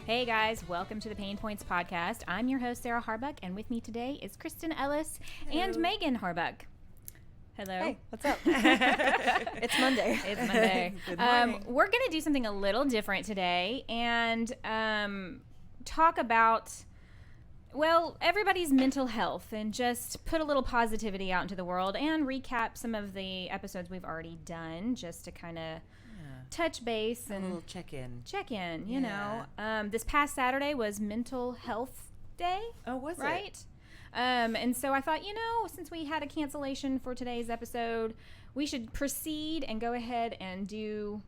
Hey guys, welcome to the PaynePoints Podcast. I'm your host, Sarah Harbuck, and with me today is Kristin Ellis and Megan Harbuck. Hello. Hey, what's up? It's Monday. It's Monday. Good morning. We're going to do something a little different today and talk about, well, everybody's mental health and just put a little positivity out into the world and recap some of the episodes we've already done just to kind of touch base and a little check-in. You know. This past Saturday was Mental Health Day. Oh, was right? And so I thought, since we had a cancellation for today's episode, we should proceed and go ahead and do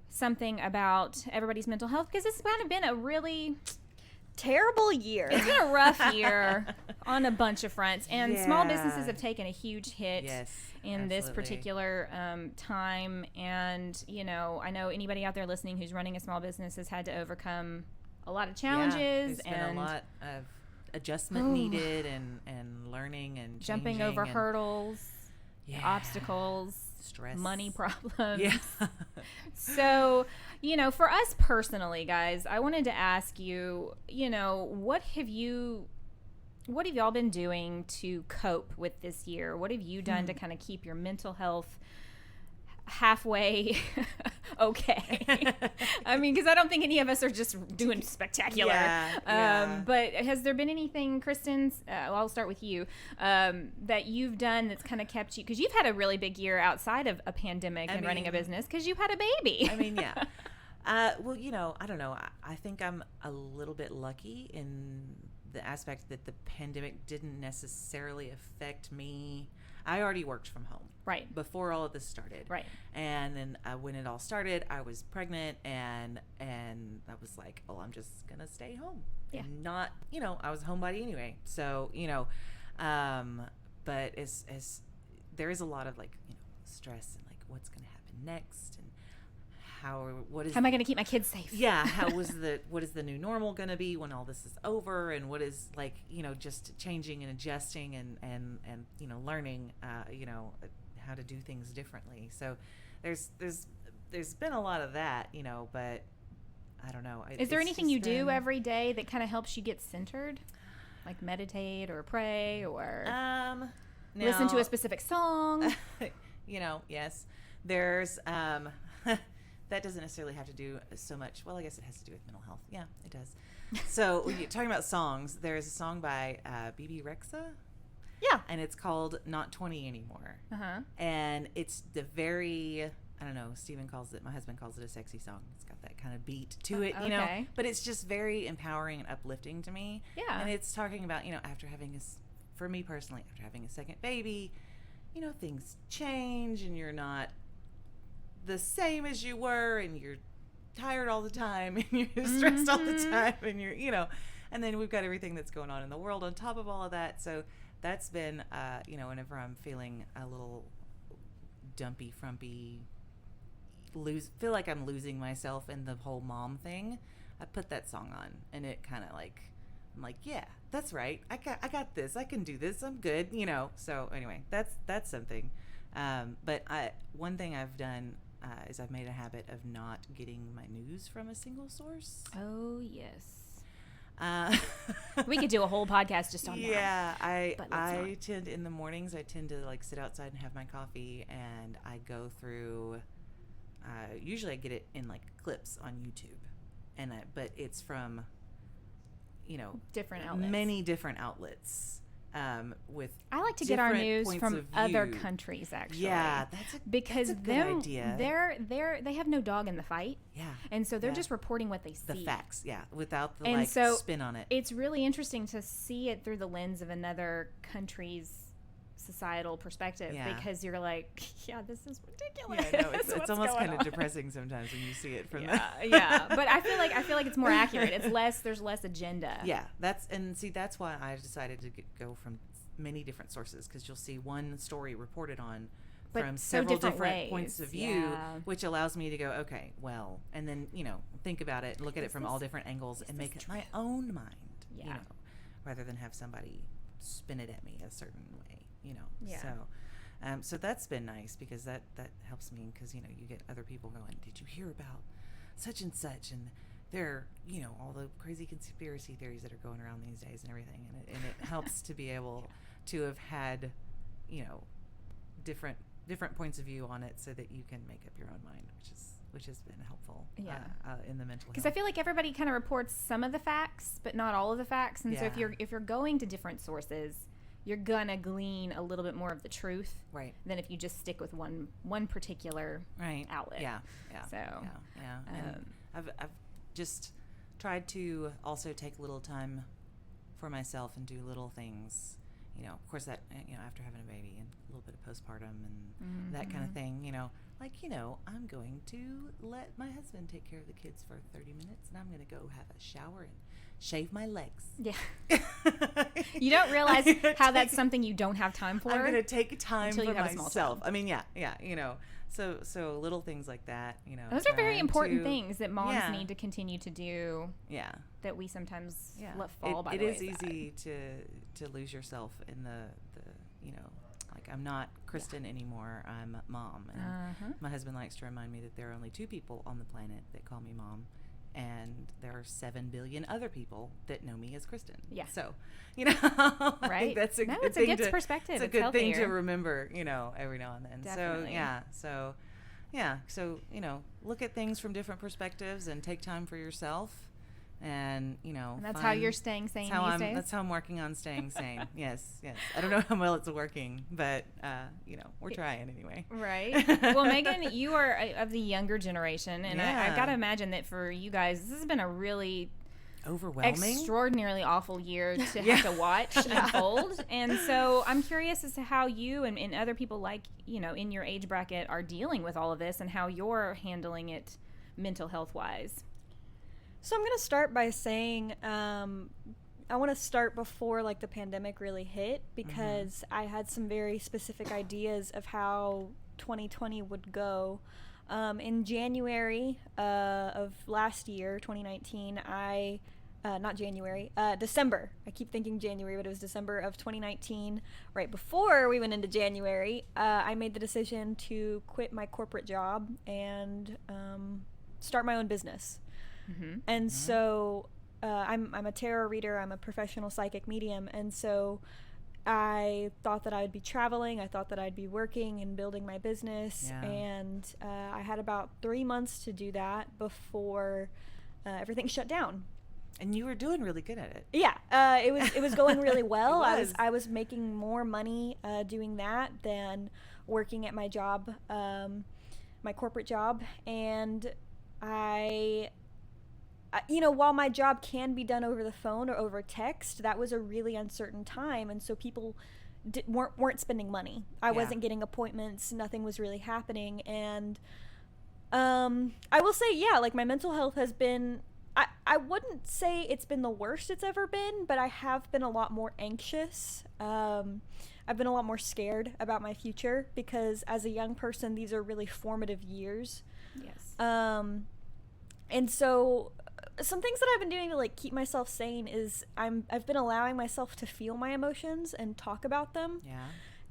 something about everybody's mental health, because it's kind of been a really terrible year. It's been a rough year on a bunch of fronts, and small businesses have taken a huge hit in this particular time. And, I know anybody out there listening who's running a small business has had to overcome a lot of challenges. There's been a lot of adjustment needed and learning and jumping over hurdles, obstacles, stress, money problems. Yeah. So, for us personally, guys, I wanted to ask you, what have y'all been doing to cope with this year? What have you done to kind of keep your mental health halfway okay? I mean, because I don't think any of us are just doing spectacular. But has there been anything, Kristin, I'll start with you, that you've done that's kind of kept you, because you've had a really big year outside of a pandemic and running a business, because you've had a baby. I mean, yeah. Well, I don't know. I think I'm a little bit lucky in the aspect that the pandemic didn't necessarily affect me. I already worked from home. Right. Before all of this started. Right. And then when it all started, I was pregnant and I was like, oh, I'm just going to stay home. Yeah. And not, I was a homebody anyway. So, but as there is a lot of stress and what's going to happen next and how am I going to keep my kids safe? Yeah. What is the new normal going to be when all this is over, and what is just changing and adjusting and learning, how to do things differently. So there's been a lot of that, but I don't know. Is there anything you do every day that kind of helps you get centered? Like meditate or pray or listen to a specific song? Yes. There's that doesn't necessarily have to do so much. Well, I guess it has to do with mental health. Yeah, it does. So when you're talking about songs, there's a song by BB Rexa. Yeah. And it's called Not 20 Anymore. Uh-huh. And it's the very, I don't know, my husband calls it a sexy song. It's got that kind of beat to it, okay. But it's just very empowering and uplifting to me. Yeah. And it's talking about, for me personally, after having a second baby, things change and you're not the same as you were, and you're tired all the time and you're stressed all the time, and you're and then we've got everything that's going on in the world on top of all of that. So that's been whenever I'm feeling a little dumpy, frumpy, feel like I'm losing myself in the whole mom thing, I put that song on, and it kind of I'm like, yeah, that's right, I got this, I can do this, I'm good, so anyway, that's something. But one thing I've done is I've made a habit of not getting my news from a single source. Oh, yes. We could do a whole podcast just on that. Yeah, I tend, in the mornings, I tend to sit outside and have my coffee, and I go through, usually I get it in clips on YouTube, but it's from, different outlets. Many different outlets. With I like to get our news from other countries, actually. Yeah, that's a good idea. They have no dog in the fight. Yeah, and so they're just reporting what they see. The facts, yeah, without the spin on it. It's really interesting to see it through the lens of another country's societal perspective, because you're like, yeah, this is ridiculous. Yeah, no, it's almost kind of depressing sometimes when you see it from that. Yeah, but I feel like it's more accurate. There's less agenda. Yeah, that's why I decided to go from many different sources, because you'll see one story reported on from several different points of view, which allows me to go, okay, well, and then think about it, look at it from all different angles, and make it my own mind. Rather than have somebody spin it at me a certain way. So that's been nice, because that helps me, because you get other people going, did you hear about such and such, and there, all the crazy conspiracy theories that are going around these days and everything. And it helps to be able to have had, different points of view on it so that you can make up your own mind, which has been helpful in the mental health. Because I feel like everybody kind of reports some of the facts, but not all of the facts. And so if you're going to different sources, you're gonna glean a little bit more of the truth, right, than if you just stick with one particular outlet. And I've just tried to also take a little time for myself and do little things. Of course, that after having a baby and a little bit of postpartum and that kind of thing. I'm going to let my husband take care of the kids for 30 minutes, and I'm going to go have a shower and shave my legs. Yeah. You don't realize how that's something you don't have time for. I'm going to take time for myself. I mean, So little things like that, Those are very important things that moms need to continue to do. Yeah. That we sometimes let fall by the wayside. It is easy to lose yourself in the like, I'm not Kristin anymore. I'm mom. And my husband likes to remind me that there are only 2 people on the planet that call me mom. And there are 7 billion other people that know me as Kristin. Yeah. Right. I think that's a good thing. It's a good perspective. It's a good thing to remember, every now and then. Definitely. So look at things from different perspectives and take time for yourself. And and that's how you're staying sane these days. That's how I'm working on staying sane. Yes. I don't know how well it's working, but we're trying anyway. Right. Well, Megan, you are of the younger generation, and I've got to imagine that for you guys, this has been a really overwhelming, extraordinarily awful year to have to watch unfold. And so I'm curious as to how you and other people like in your age bracket are dealing with all of this, and how you're handling it mental health wise. So I'm going to start by saying I want to start before the pandemic really hit, because I had some very specific ideas of how 2020 would go. In January of last year, 2019, December. I keep thinking January, but it was December of 2019. Right before we went into January, I made the decision to quit my corporate job and start my own business. And so I'm a tarot reader. I'm a professional psychic medium. And so I thought that I would be traveling. I thought that I'd be working and building my business. Yeah. And I had about 3 months to do that before everything shut down. And you were doing really good at it. Yeah, it was going really well. I was making more money doing that than working at my job, my corporate job. And while my job can be done over the phone or over text, that was a really uncertain time, and so people weren't spending money. I wasn't getting appointments. Nothing was really happening, and I will say, my mental health has been. I wouldn't say it's been the worst it's ever been, but I have been a lot more anxious. I've been a lot more scared about my future, because as a young person, these are really formative years. Yes. And so some things that I've been doing to keep myself sane is I've been allowing myself to feel my emotions and talk about them. Yeah.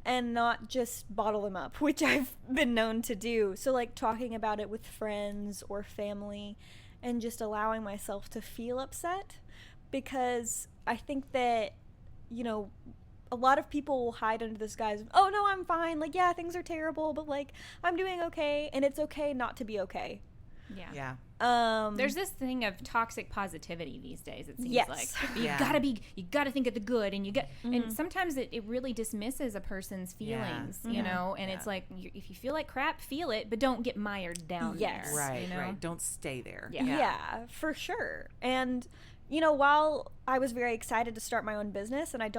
And not just bottle them up, which I've been known to do. So talking about it with friends or family, and just allowing myself to feel upset, because I think that, a lot of people will hide under this guise of, oh no, I'm fine. Things are terrible, but I'm doing okay. And it's okay not to be okay. Yeah. There's this thing of toxic positivity these days, it seems like. You gotta think of the good, and and sometimes it really dismisses a person's feelings, and it's if you feel like crap, feel it, but don't get mired down there. Right. Don't stay there. Yeah, for sure. And while I was very excited to start my own business, and I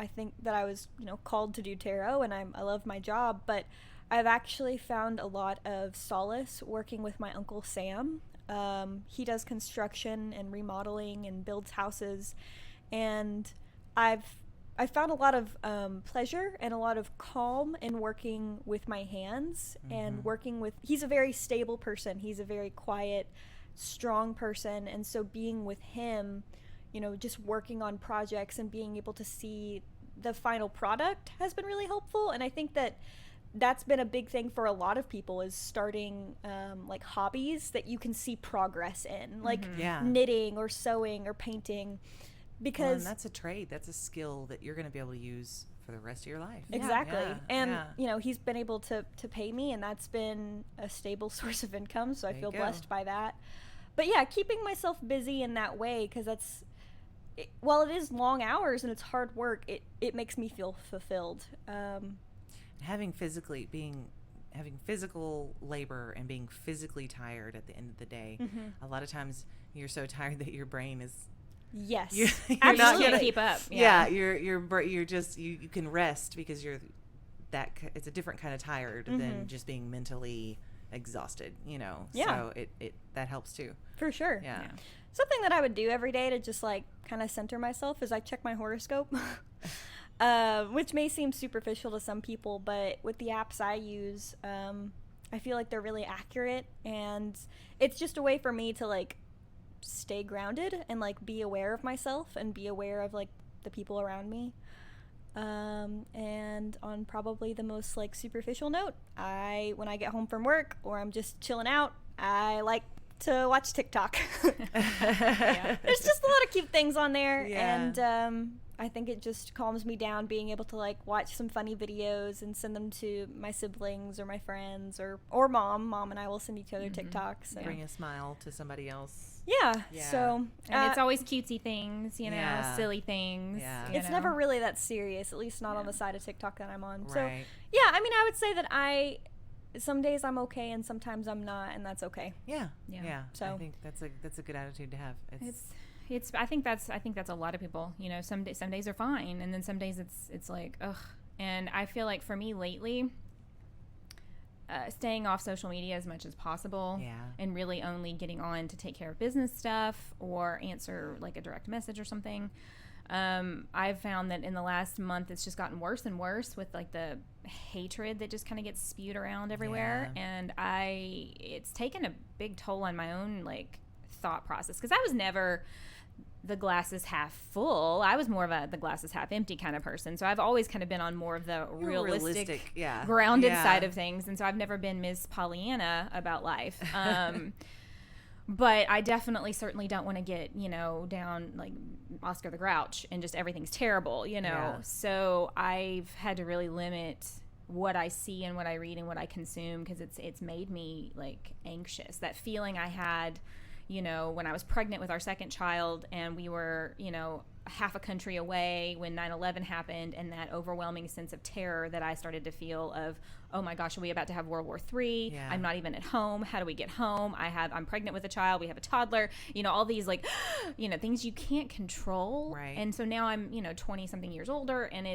think that I was, called to do tarot, and I love my job, but I've actually found a lot of solace working with my Uncle Sam. He does construction and remodeling and builds houses, and I've found a lot of pleasure and a lot of calm in working with my hands and working with. He's a very stable person. He's a very quiet, strong person, and so being with him, just working on projects and being able to see the final product has been really helpful. And I think that that's been a big thing for a lot of people, is starting like hobbies that you can see progress in, like knitting or sewing or painting, because and that's a trade. That's a skill that you're going to be able to use for the rest of your life. Exactly. And you know, he's been able to pay me, and that's been a stable source of income, so I feel blessed by that. But yeah, keeping myself busy in that way, because while it is long hours and it's hard work, it makes me feel fulfilled. Having physical labor and being physically tired at the end of the day, a lot of times you're so tired that your brain is you're absolutely not gonna keep up. You can rest because it's a different kind of tired than just being mentally exhausted, you know. So it that helps too, for sure. Something that I would do every day to just like kind of center myself is I check my horoscope. Which may seem superficial to some people, but with the apps I use, I feel like they're really accurate, and it's just a way for me to like stay grounded and like be aware of myself and be aware of like the people around me. And on probably the most like superficial note, when I get home from work or I'm just chilling out, I like to watch TikTok. There's just a lot of cute things on there, and I think it just calms me down being able to like watch some funny videos and send them to my siblings or my friends or mom and I will send each other TikToks and bring a smile to somebody else. So and it's always cutesy things, you know, silly things. It's never really that serious, at least not on the side of TikTok that I'm on. Right. So I mean, I would say that some days I'm okay and sometimes I'm not, and that's okay. So I think that's a good attitude to have. I think that's a lot of people, you know. Some days are fine, and then some days it's like ugh. And I feel like for me lately, staying off social media as much as possible, and really only getting on to take care of business stuff or answer like a direct message or something. I've found that in the last month it's just gotten worse and worse with like the hatred that just kind of gets spewed around everywhere, and it's taken a big toll on my own like thought process, because I was never the glass is half full. I was more of the glass is half empty kind of person. So I've always kind of been on more of the realistic grounded side of things. And so I've never been Miss Pollyanna about life. But I certainly don't want to get, you know, down like Oscar the Grouch and just everything's terrible, you know. So I've had to really limit what I see and what I read and what I consume, because it's made me like anxious. That feeling I had, you know, when I was pregnant with our second child and we were, you know, half a country away when 9/11 happened, and that overwhelming sense of terror that I started to feel of, oh my gosh, are we about to have World War III? I'm not even at home. How do we get home? I'm pregnant with a child. We have a toddler. You know, all these like, you know, things you can't control. Right. And so now I'm, you know, 20 something years older, and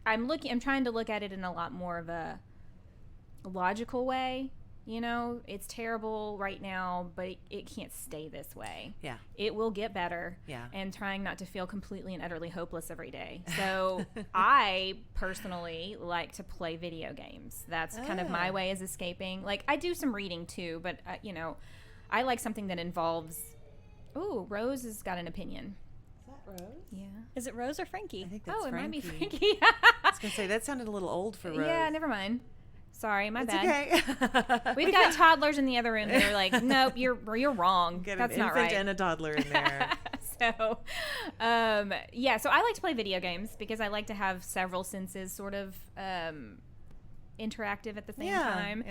I'm trying to look at it in a lot more of a logical way. You know, it's terrible right now, but it can't stay this way. It will get better. And trying not to feel completely and utterly hopeless every day. So I personally like to play video games. That's kind of my way is escaping. Like, I do some reading too, but you know, I like something that involves. Ooh, Rose has got an opinion. Is that Rose? Yeah. Is it Rose or Frankie? I think that's Frankie. It might be Frankie. I was gonna say that sounded a little old for Rose. Yeah, never mind. Sorry, my bad. Okay. We've got toddlers in the other room that are like, nope, you're wrong. Get That's an not infant right. and a toddler in there. So I like to play video games because I like to have several senses sort of interactive at the same time.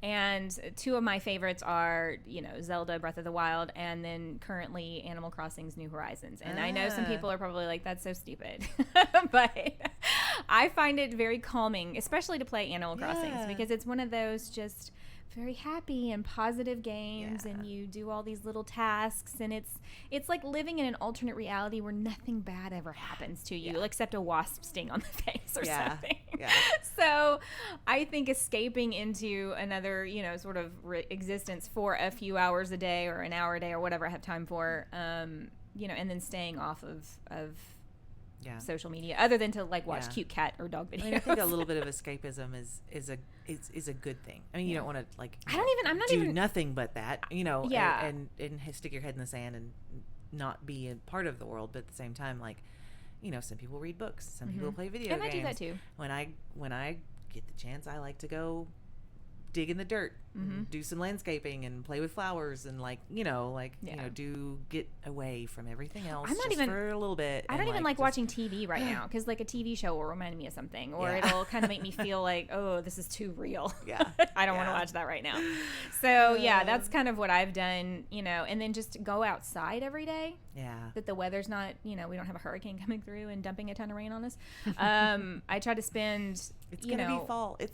And two of my favorites are, you know, Zelda Breath of the Wild, and then currently Animal Crossing's New Horizons. And I know some people are probably like, that's so stupid. But I find it very calming, especially to play Animal Crossings, because it's one of those just very happy and positive games, and you do all these little tasks, and it's like living in an alternate reality where nothing bad ever happens to you except a wasp sting on the face or something. So I think escaping into another, you know, sort of existence for a few hours a day or an hour a day or whatever I have time for, you know, and then staying off of social media, other than to like watch cute cat or dog videos. I mean, I think a little bit of escapism is a good thing. I mean, you don't want to like I'm not do even nothing but that, you know, and stick your head in the sand and not be a part of the world, but at the same time, like, some people read books, some people play video and games. I do that too. When I get the chance, I like to go dig in the dirt, do some landscaping and play with flowers and do get away from everything else. I'm not just even for a little bit. I don't even like watching TV right now because like a TV show will remind me of something, or it'll kind of make me feel like, oh, this is too real. Yeah, I don't want to watch that right now. So yeah, that's kind of what I've done, and then just go outside every day. Yeah, that the weather's not, we don't have a hurricane coming through and dumping a ton of rain on us. I try to spend. It's gonna be fall. It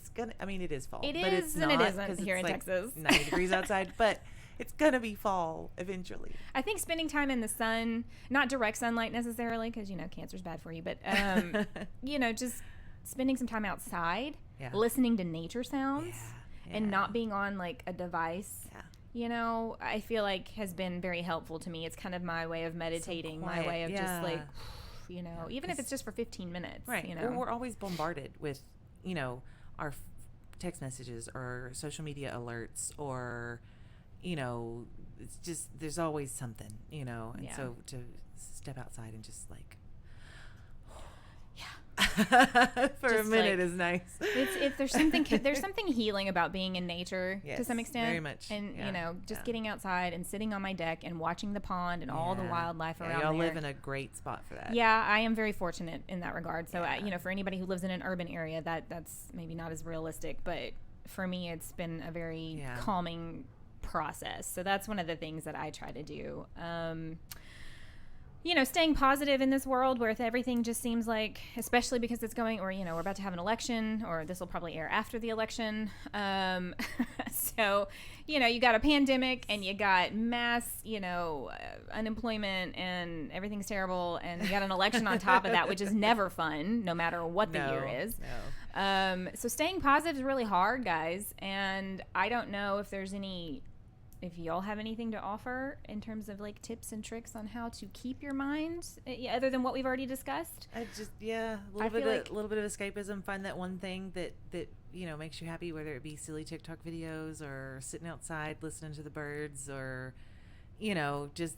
is fall. It but is, it's and not, it isn't here in like Texas. 90 degrees outside, but it's gonna be fall eventually. I think spending time in the sun, not direct sunlight necessarily, because cancer's bad for you, but just spending some time outside, listening to nature sounds, and not being on like a device. I feel like has been very helpful to me. It's kind of my way of meditating, my way of just like, even if it's just for 15 minutes. Right. Well, we're always bombarded with, our text messages or social media alerts or, it's just, there's always something, and so to step outside and just like, for just a minute is nice. It's there's something healing about being in nature to some extent. Very much. And just getting outside and sitting on my deck and watching the pond and all the wildlife around y'all there. live in a great spot for that. Yeah, I am very fortunate in that regard. So for anybody who lives in an urban area, that's maybe not as realistic, but for me it's been a very calming process. So that's one of the things that I try to do. Staying positive in this world where everything just seems like, especially because it's going, or, we're about to have an election, or this will probably air after the election. So, you got a pandemic and you got mass, unemployment and everything's terrible. And you got an election on top of that, which is never fun, no matter what the year is. No. So staying positive is really hard, guys. And I don't know if y'all have anything to offer in terms of like tips and tricks on how to keep your mind other than what we've already discussed. I just a little bit of escapism. Find that one thing that makes you happy, whether it be silly TikTok videos or sitting outside listening to the birds or just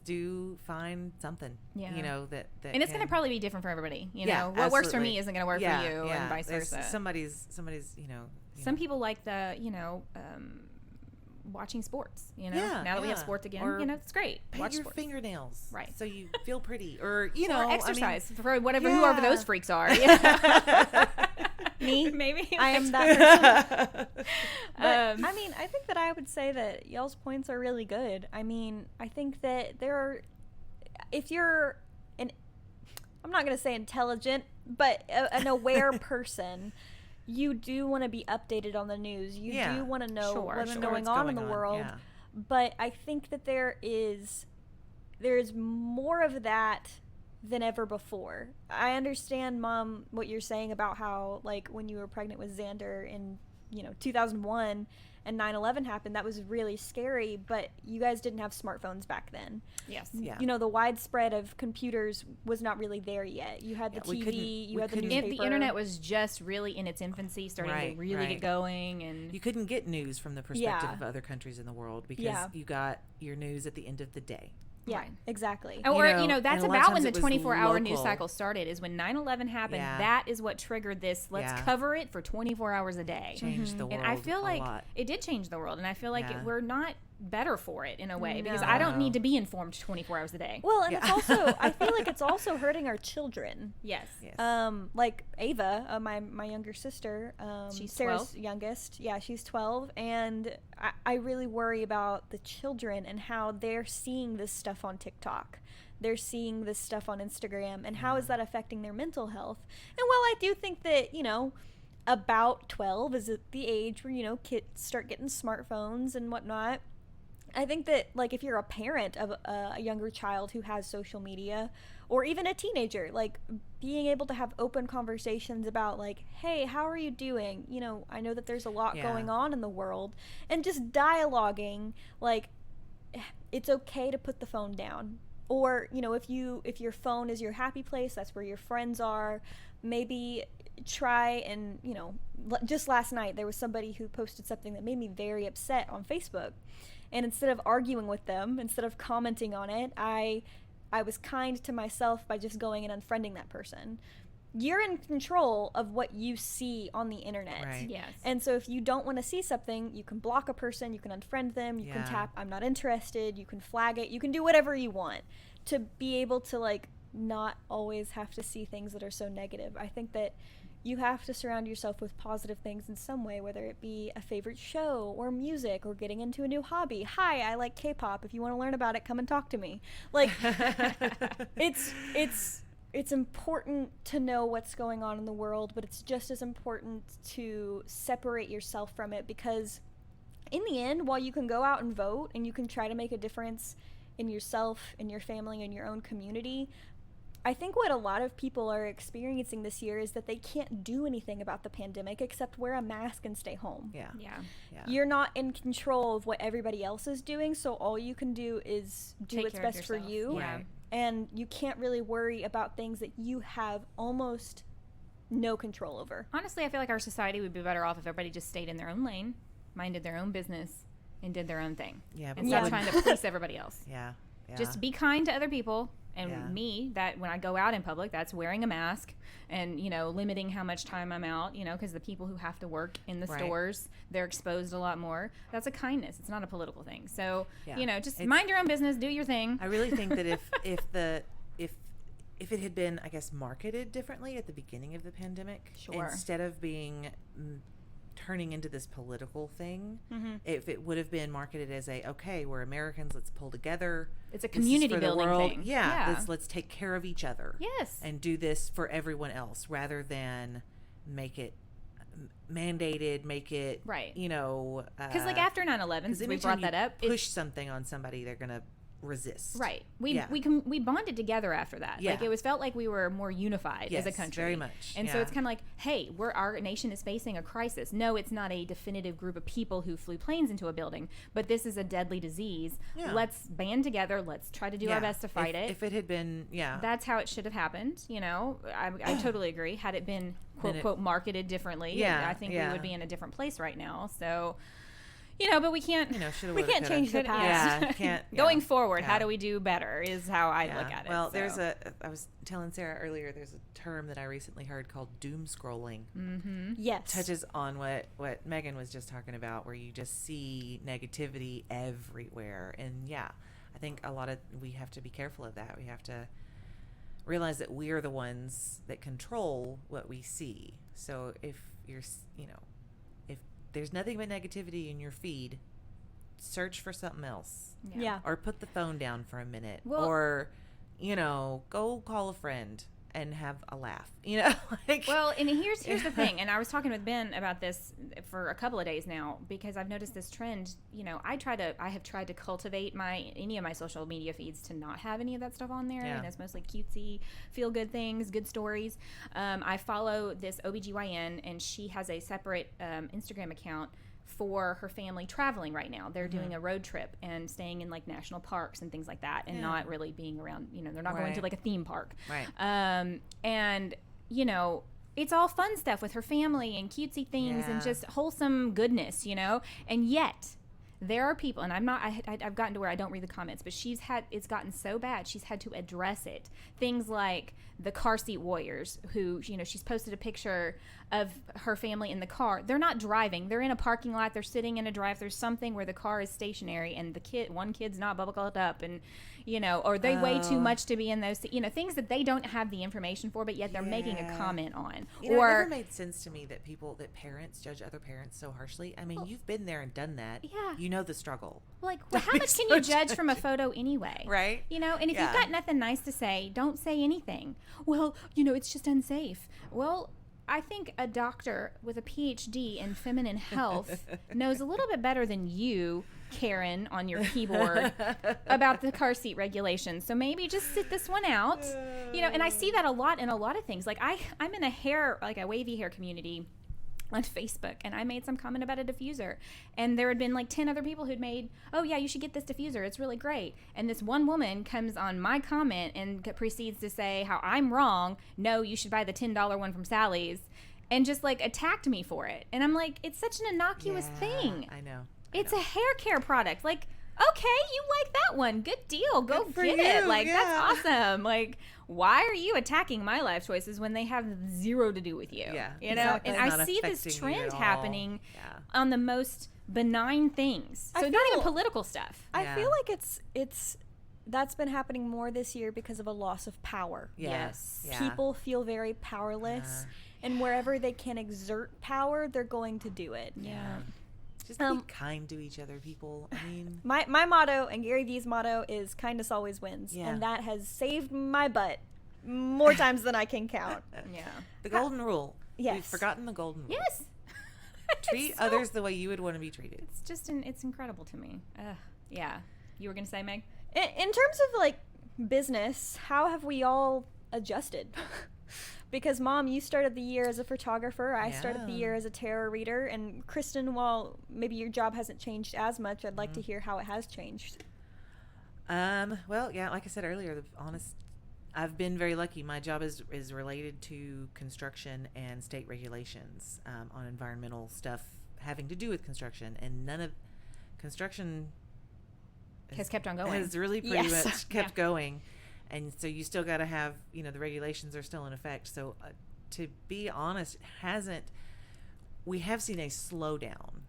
find something that and it's going to probably be different for everybody. What works for me isn't going to work for you, and vice versa. Somebody's some people like the watching sports, now that we have sports again, or it's great. Paint your fingernails, right? So you feel pretty, or or exercise for whoever those freaks are. Me, maybe I am that person. But I think that I would say that y'all's points are really good. I think that if you're I'm not going to say intelligent, but an aware person. You do want to be updated on the news. You do want to know what's going on in the world. Yeah. But I think that there's more of that than ever before. I understand, Mom, what you're saying about how, like, when you were pregnant with Xander in, 2001 and 9/11 happened, that was really scary, but you guys didn't have smartphones back then. Yes. Yeah. The widespread of computers was not really there yet. You had the TV, you had the newspaper. The internet was just really in its infancy, starting to really get going. And you couldn't get news from the perspective of other countries in the world because you got your news at the end of the day. Yeah, exactly. Or, that's about when the 24-hour news cycle started, is when 9/11 happened. Yeah. That is what triggered this. Let's cover it for 24 hours a day. Changed the world. And I feel like it did change the world. And I feel like we're not better for it in a way because I don't need to be informed 24 hours a day. Well, and it's also, I feel like it's also hurting our children. Yes. Like Ava, my younger sister, she's Sarah's 12. youngest. Yeah, she's 12. And I really worry about the children and how they're seeing this stuff on TikTok. They're seeing this stuff on Instagram. And how is that affecting their mental health? And while I do think that, about 12 is the age where, kids start getting smartphones and whatnot. I think that, like, if you're a parent of a younger child who has social media, or even a teenager, like, being able to have open conversations about, like, hey, how are you doing? I know that there's a lot going on in the world, and just dialoguing, like, it's okay to put the phone down. Or, if your phone is your happy place, that's where your friends are, maybe try and, just last night there was somebody who posted something that made me very upset on Facebook. And instead of arguing with them, instead of commenting on it, I I was kind to myself by just going and unfriending that person. You're in control of what you see on the internet. Right. Yes. And so if you don't want to see something, you can block a person, you can unfriend them, you can tap I'm not interested, you can flag it, you can do whatever you want to be able to like not always have to see things that are so negative. I think that you have to surround yourself with positive things in some way, whether it be a favorite show or music or getting into a new hobby. Hi, I like K-pop. If you want to learn about it, come and talk to me. Like it's important to know what's going on in the world, but it's just as important to separate yourself from it, because in the end, while you can go out and vote and you can try to make a difference in yourself, in your family, in your own community, I think what a lot of people are experiencing this year is that they can't do anything about the pandemic except wear a mask and stay home. Yeah. You're not in control of what everybody else is doing, so all you can do is do Take what's care of best for yourself. you. Yeah. And you can't really worry about things that you have almost no control over. Honestly, I feel like our society would be better off if everybody just stayed in their own lane, minded their own business, and did their own thing. Yeah. And stop trying to police everybody else. Yeah. Just be kind to other people. And Yeah. me, that when I go out in public, that's wearing a mask and, limiting how much time I'm out, because the people who have to work in the Right. stores, they're exposed a lot more. That's a kindness. It's not a political thing. So, just It's- mind your own business, do your thing. I really think that if it had been, I guess, marketed differently at the beginning of the pandemic, Sure. instead of being turning into this political thing, Mm-hmm. if it would have been marketed as okay, we're Americans, let's pull together. It's a This is community for the building world. thing. Yeah. Let's take care of each other. Yes. And do this for everyone else rather than make it mandated, make it, Right. Because Because, after 9/11, we brought that up. Push something on somebody, they're going to resist. Right. We Yeah. we bonded together after that. Yeah. Like it felt like we were more unified as a Yes, country. very much. And so Yeah. it's kind of like, hey, our nation is facing a crisis. No, it's not a definitive group of people who flew planes into a building, but this is a deadly disease. Yeah. Let's band together. Let's try to do our best to fight it. If it had been, That's how it should have happened. I totally agree. Had it been quote unquote marketed differently, Yeah, I think we yeah. would be in a different place right now. So. But we can't. shoulda, We woulda, can't coulda. change the Could- past. Yeah, can't. Going forward, yeah. how do we do better is how I Yeah. look at it. Well, so. I was telling Sarah earlier, there's a term that I recently heard called doom scrolling. Mm-hmm. Yes. Touches on what Megan was just talking about, where you just see negativity everywhere. And I think we have to be careful of that. We have to realize that we are the ones that control what we see. So if you're, if there's nothing but negativity in your feed, search for something else. Yeah. Or put the phone down for a minute. Well- or, go call a friend and have a laugh. Well, and here's the thing, and I was talking with Ben about this for a couple of days now, because I've noticed this trend. I have tried to cultivate any of my social media feeds to not have any of that stuff on there. Yeah. It's mostly cutesy, feel good things, good stories. I follow this OBGYN, and she has a separate Instagram account for her family traveling right now. They're doing a road trip and staying in like national parks and things like that, and not really being around, they're not going to like a theme park. Right. And it's all fun stuff with her family and cutesy things and Yeah. just wholesome goodness, and yet there are people, and I've gotten to where I don't read the comments, but it's gotten so bad she's had to address it. Things like the car seat warriors, who, she's posted a picture of her family in the car. They're not driving. They're in a parking lot. They're sitting in a drive-thru, something where the car is stationary and one kid's not buckled up, and, or they weigh too much to be in those, things that they don't have the information for, but yet they're making a comment on. It never made sense to me that parents judge other parents so harshly. I mean, you've been there and done that. Yeah. You know the struggle. Well, how much can you judge from a photo anyway? Right. And if you've got nothing nice to say, don't say anything. Well, it's just unsafe. Well, I think a doctor with a PhD in feminine health knows a little bit better than you, Karen, on your keyboard about the car seat regulations. So maybe just sit this one out. And I see that a lot in a lot of things. Like I'm in a wavy hair community on Facebook, and I made some comment about a diffuser, and there had been like 10 other people who'd made, oh yeah, you should get this diffuser, it's really great. And this one woman comes on my comment and proceeds to say how I'm wrong. No, you should buy the $10 one from Sally's, and just like attacked me for it. And I'm like, it's such an innocuous thing. I know. It's a hair care product. Like, Okay, you like that one. Good deal. Go Good for get it. you, Like, yeah. that's awesome. Like, why are you attacking my life choices when they have zero to do with you? Yeah, You know? exactly. And It's I not see this affecting you trend at all. happening Yeah. on the most benign things. I So not even feel- political stuff. I Yeah. feel like it's that's been happening more this year because of a loss of power. Yeah. Yes. Yeah. People feel very powerless, and wherever they can exert power, they're going to do it. Yeah. Just be kind to each other, people. I mean, My motto and Gary Vee's motto is kindness always wins, Yeah. and that has saved my butt more times than I can count. Yeah. the golden rule. We've Yes. forgotten the golden rule. Yes. Treat It's so- others the way you would want to be treated. It's just, it's incredible to me. Yeah. You were going to say, Meg? In terms of like business, how have we all adjusted? Because Mom, you started the year as a photographer. I started the Yeah. year as a tarot reader. And Kristin, while maybe your job hasn't changed as much, I'd like to hear how it has changed. Well, yeah, like I said earlier, I've been very lucky. My job is related to construction and state regulations on environmental stuff having to do with construction, and none of construction Has kept on going. has really pretty Yes. much kept Yeah. going, and so you still got to have, the regulations are still in effect. So to be honest, we have seen a slowdown.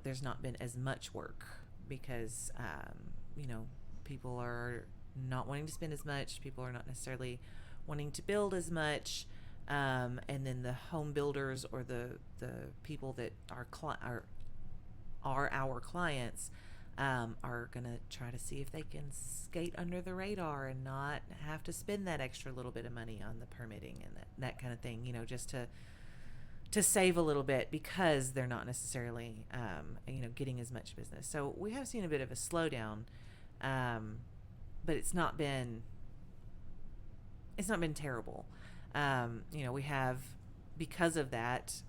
There's not been as much work because people are not wanting to spend as much. People are not necessarily wanting to build as much, and then the home builders or the people that are our clients are gonna try to see if they can skate under the radar and not have to spend that extra little bit of money on the permitting and that kind of thing, just to save a little bit, because they're not necessarily getting as much business. So we have seen a bit of a slowdown, but it's not been terrible. We have, because of that,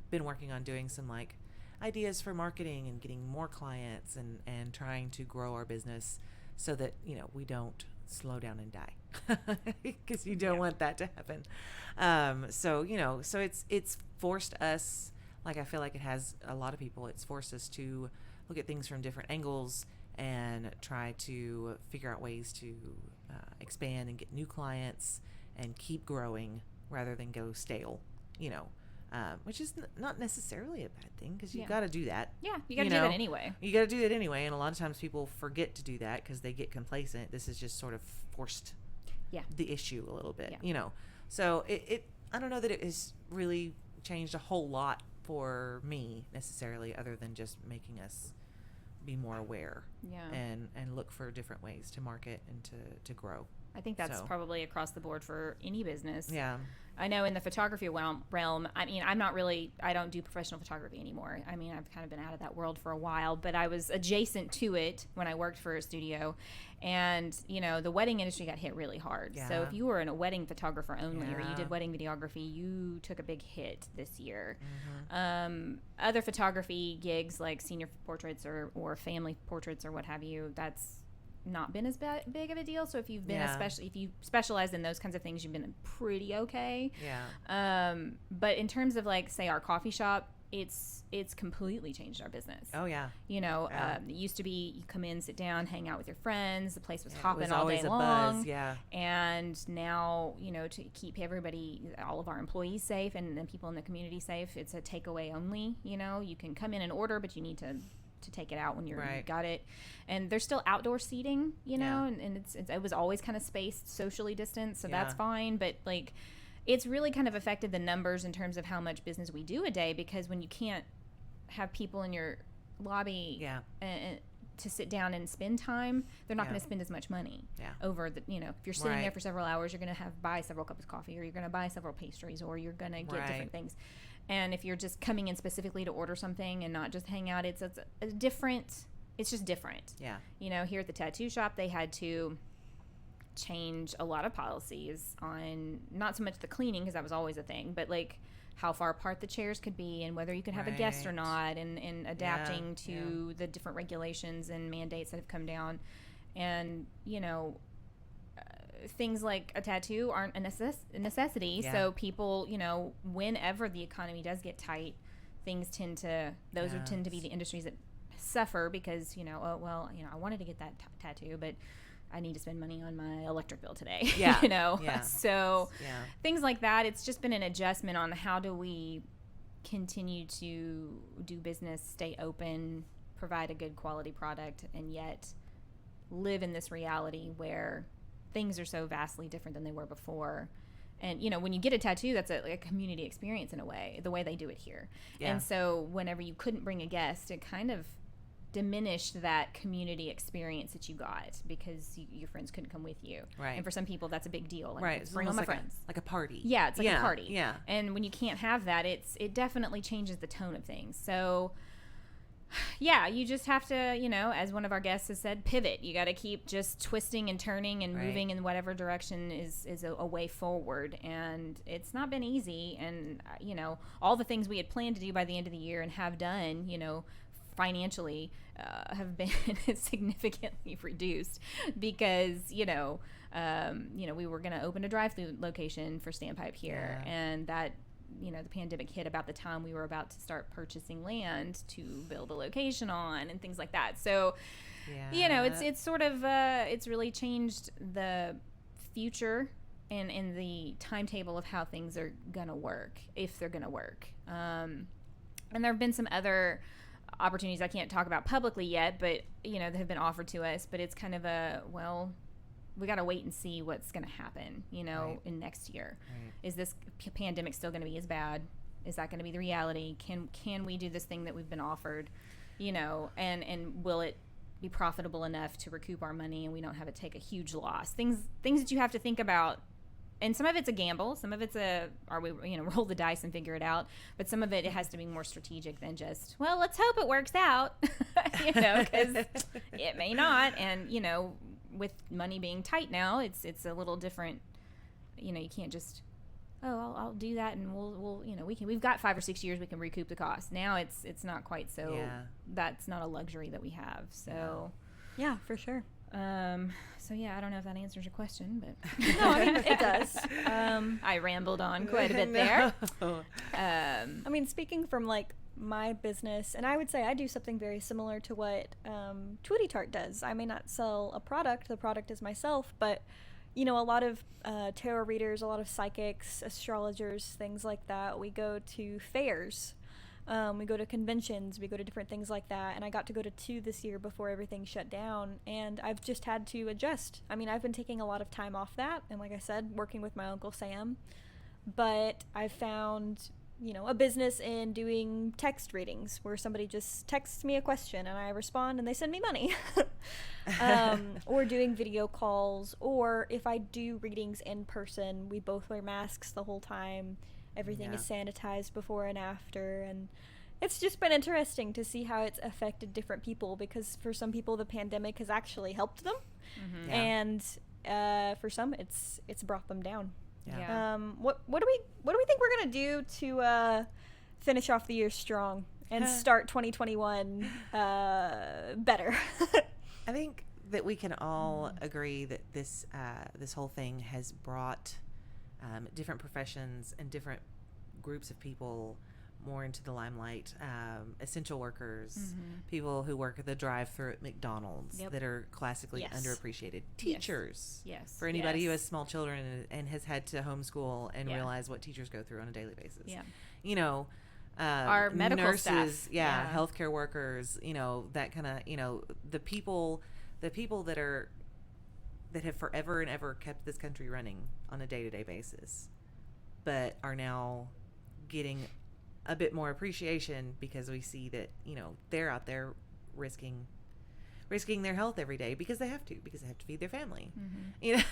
been working on doing some like ideas for marketing and getting more clients and trying to grow our business so that we don't slow down and die, because you don't want that to happen. So it's forced us, like I feel like it has a lot of people, it's forced us to look at things from different angles and try to figure out ways to expand and get new clients and keep growing rather than go stale, which is not necessarily a bad thing, because you Yeah. got to do that. Yeah, you got to do that anyway. You got to do it anyway, and a lot of times people forget to do that because they get complacent. This is just sort of forced the issue a little bit, So I don't know that it has really changed a whole lot for me necessarily, other than just making us be more aware and look for different ways to market and to grow. I think that's probably across the board for any business. Yeah. I know in the photography realm, I mean, I don't do professional photography anymore. I mean, I've kind of been out of that world for a while, but I was adjacent to it when I worked for a studio. And, the wedding industry got hit really hard. Yeah. So if you were a wedding photographer only or you Yeah. did wedding videography, you took a big hit this year. Mm-hmm. Other photography gigs like senior portraits or family portraits or what have you, that's not been as big of a deal. So if you've been if you specialize in those kinds of things, you've been pretty okay. Yeah. But in terms of like, say, our coffee shop, it's completely changed our business. Oh yeah. It used to be you come in, sit down, hang out with your friends. The place was It hopping was all always day a long. buzz. Yeah. And now, to keep all of our employees safe and people in the community safe, it's a takeaway only. You can come in and order, but you need to take it out when you got it. And there's still outdoor seating, and it was always kind of spaced, socially distanced, so that's fine. But like, it's really kind of affected the numbers in terms of how much business we do a day, because when you can't have people in your lobby to sit down and spend time, they're not going to spend as much money over the, if you're sitting there for several hours, you're going to buy several cups of coffee, or you're going to buy several pastries, or you're going to get different things. And if you're just coming in specifically to order something and not just hang out, it's just different. Yeah. Here at the tattoo shop, they had to change a lot of policies on not so much the cleaning, because that was always a thing, but like how far apart the chairs could be and whether you could have a guest or not, and adapting to the different regulations and mandates that have come down. And, things like a tattoo aren't a necessity. So people, whenever the economy does get tight, things tend to be the industries that suffer because, I wanted to get that tattoo, but I need to spend money on my electric bill today. Yeah. Yeah. So things like that. It's just been an adjustment on how do we continue to do business, stay open, provide a good quality product, and yet live in this reality where things are so vastly different than they were before. And, when you get a tattoo, that's a community experience in a way, the way they do it here. Yeah. And so whenever you couldn't bring a guest, it kind of diminished that community experience that you got because your friends couldn't come with you. Right. And for some people, that's a big deal. Like, right. It's bring all my like friends. Like a party. Yeah, it's like a party. Yeah. And when you can't have that, it definitely changes the tone of things. So, yeah, you just have to, as one of our guests has said, pivot. You got to keep just twisting and turning and moving in whatever direction is a way forward. And it's not been easy. And, all the things we had planned to do by the end of the year and have done, financially have been significantly reduced because, we were going to open a drive-through location for Standpipe here. Yeah. And that, the pandemic hit about the time we were about to start purchasing land to build a location on and things like that. So, it's sort of, it's really changed the future and the timetable of how things are going to work, if they're going to work. And there have been some other opportunities I can't talk about publicly yet, but, that have been offered to us, but it's kind of we got to wait and see what's going to happen, in next year. Right. Is this pandemic still going to be as bad? Is that going to be the reality? Can we do this thing that we've been offered, and will it be profitable enough to recoup our money and we don't have to take a huge loss? Things that you have to think about. And some of it's a gamble. Some of it's roll the dice and figure it out. But some of it has to be more strategic than just, well, let's hope it works out, because it may not. And, with money being tight now, it's a little different. You can't just, I'll do that and we'll we've got 5 or 6 years we can recoup the cost. Now it's not quite so. Yeah. That's not a luxury that we have. So yeah, for sure. So yeah, I don't know if that answers your question, but no, I mean, it does. I rambled on quite a bit there. I mean, speaking from like my business, and I would say I do something very similar to what Tweety Tart does. I may not sell a product; the product is myself, but a lot of tarot readers, a lot of psychics, astrologers, things like that. We go to fairs. We go to conventions, we go to different things like that, and I got to go to 2 this year before everything shut down, and I've just had to adjust. I mean, I've been taking a lot of time off that, and like I said, working with my Uncle Sam, but I've found, a business in doing text readings where somebody just texts me a question and I respond and they send me money. Or doing video calls, or if I do readings in person, we both wear masks the whole time. Everything is sanitized before and after, and it's just been interesting to see how it's affected different people, because for some people the pandemic has actually helped them, and for some it's brought them down. Yeah. What do we think we're gonna do to finish off the year strong and start 2021 better? I think that we can all agree that this whole thing has brought different professions and different groups of people more into the limelight. Essential workers, people who work at the drive-thru at McDonald's that are classically underappreciated. Teachers, for anybody who has small children and has had to homeschool and realize what teachers go through on a daily basis. Our medical nurses, staff, healthcare workers, that kind of, the people that have forever and ever kept this country running on a day-to-day basis, but are now getting a bit more appreciation because we see that, they're out there risking their health every day because they have to feed their family. And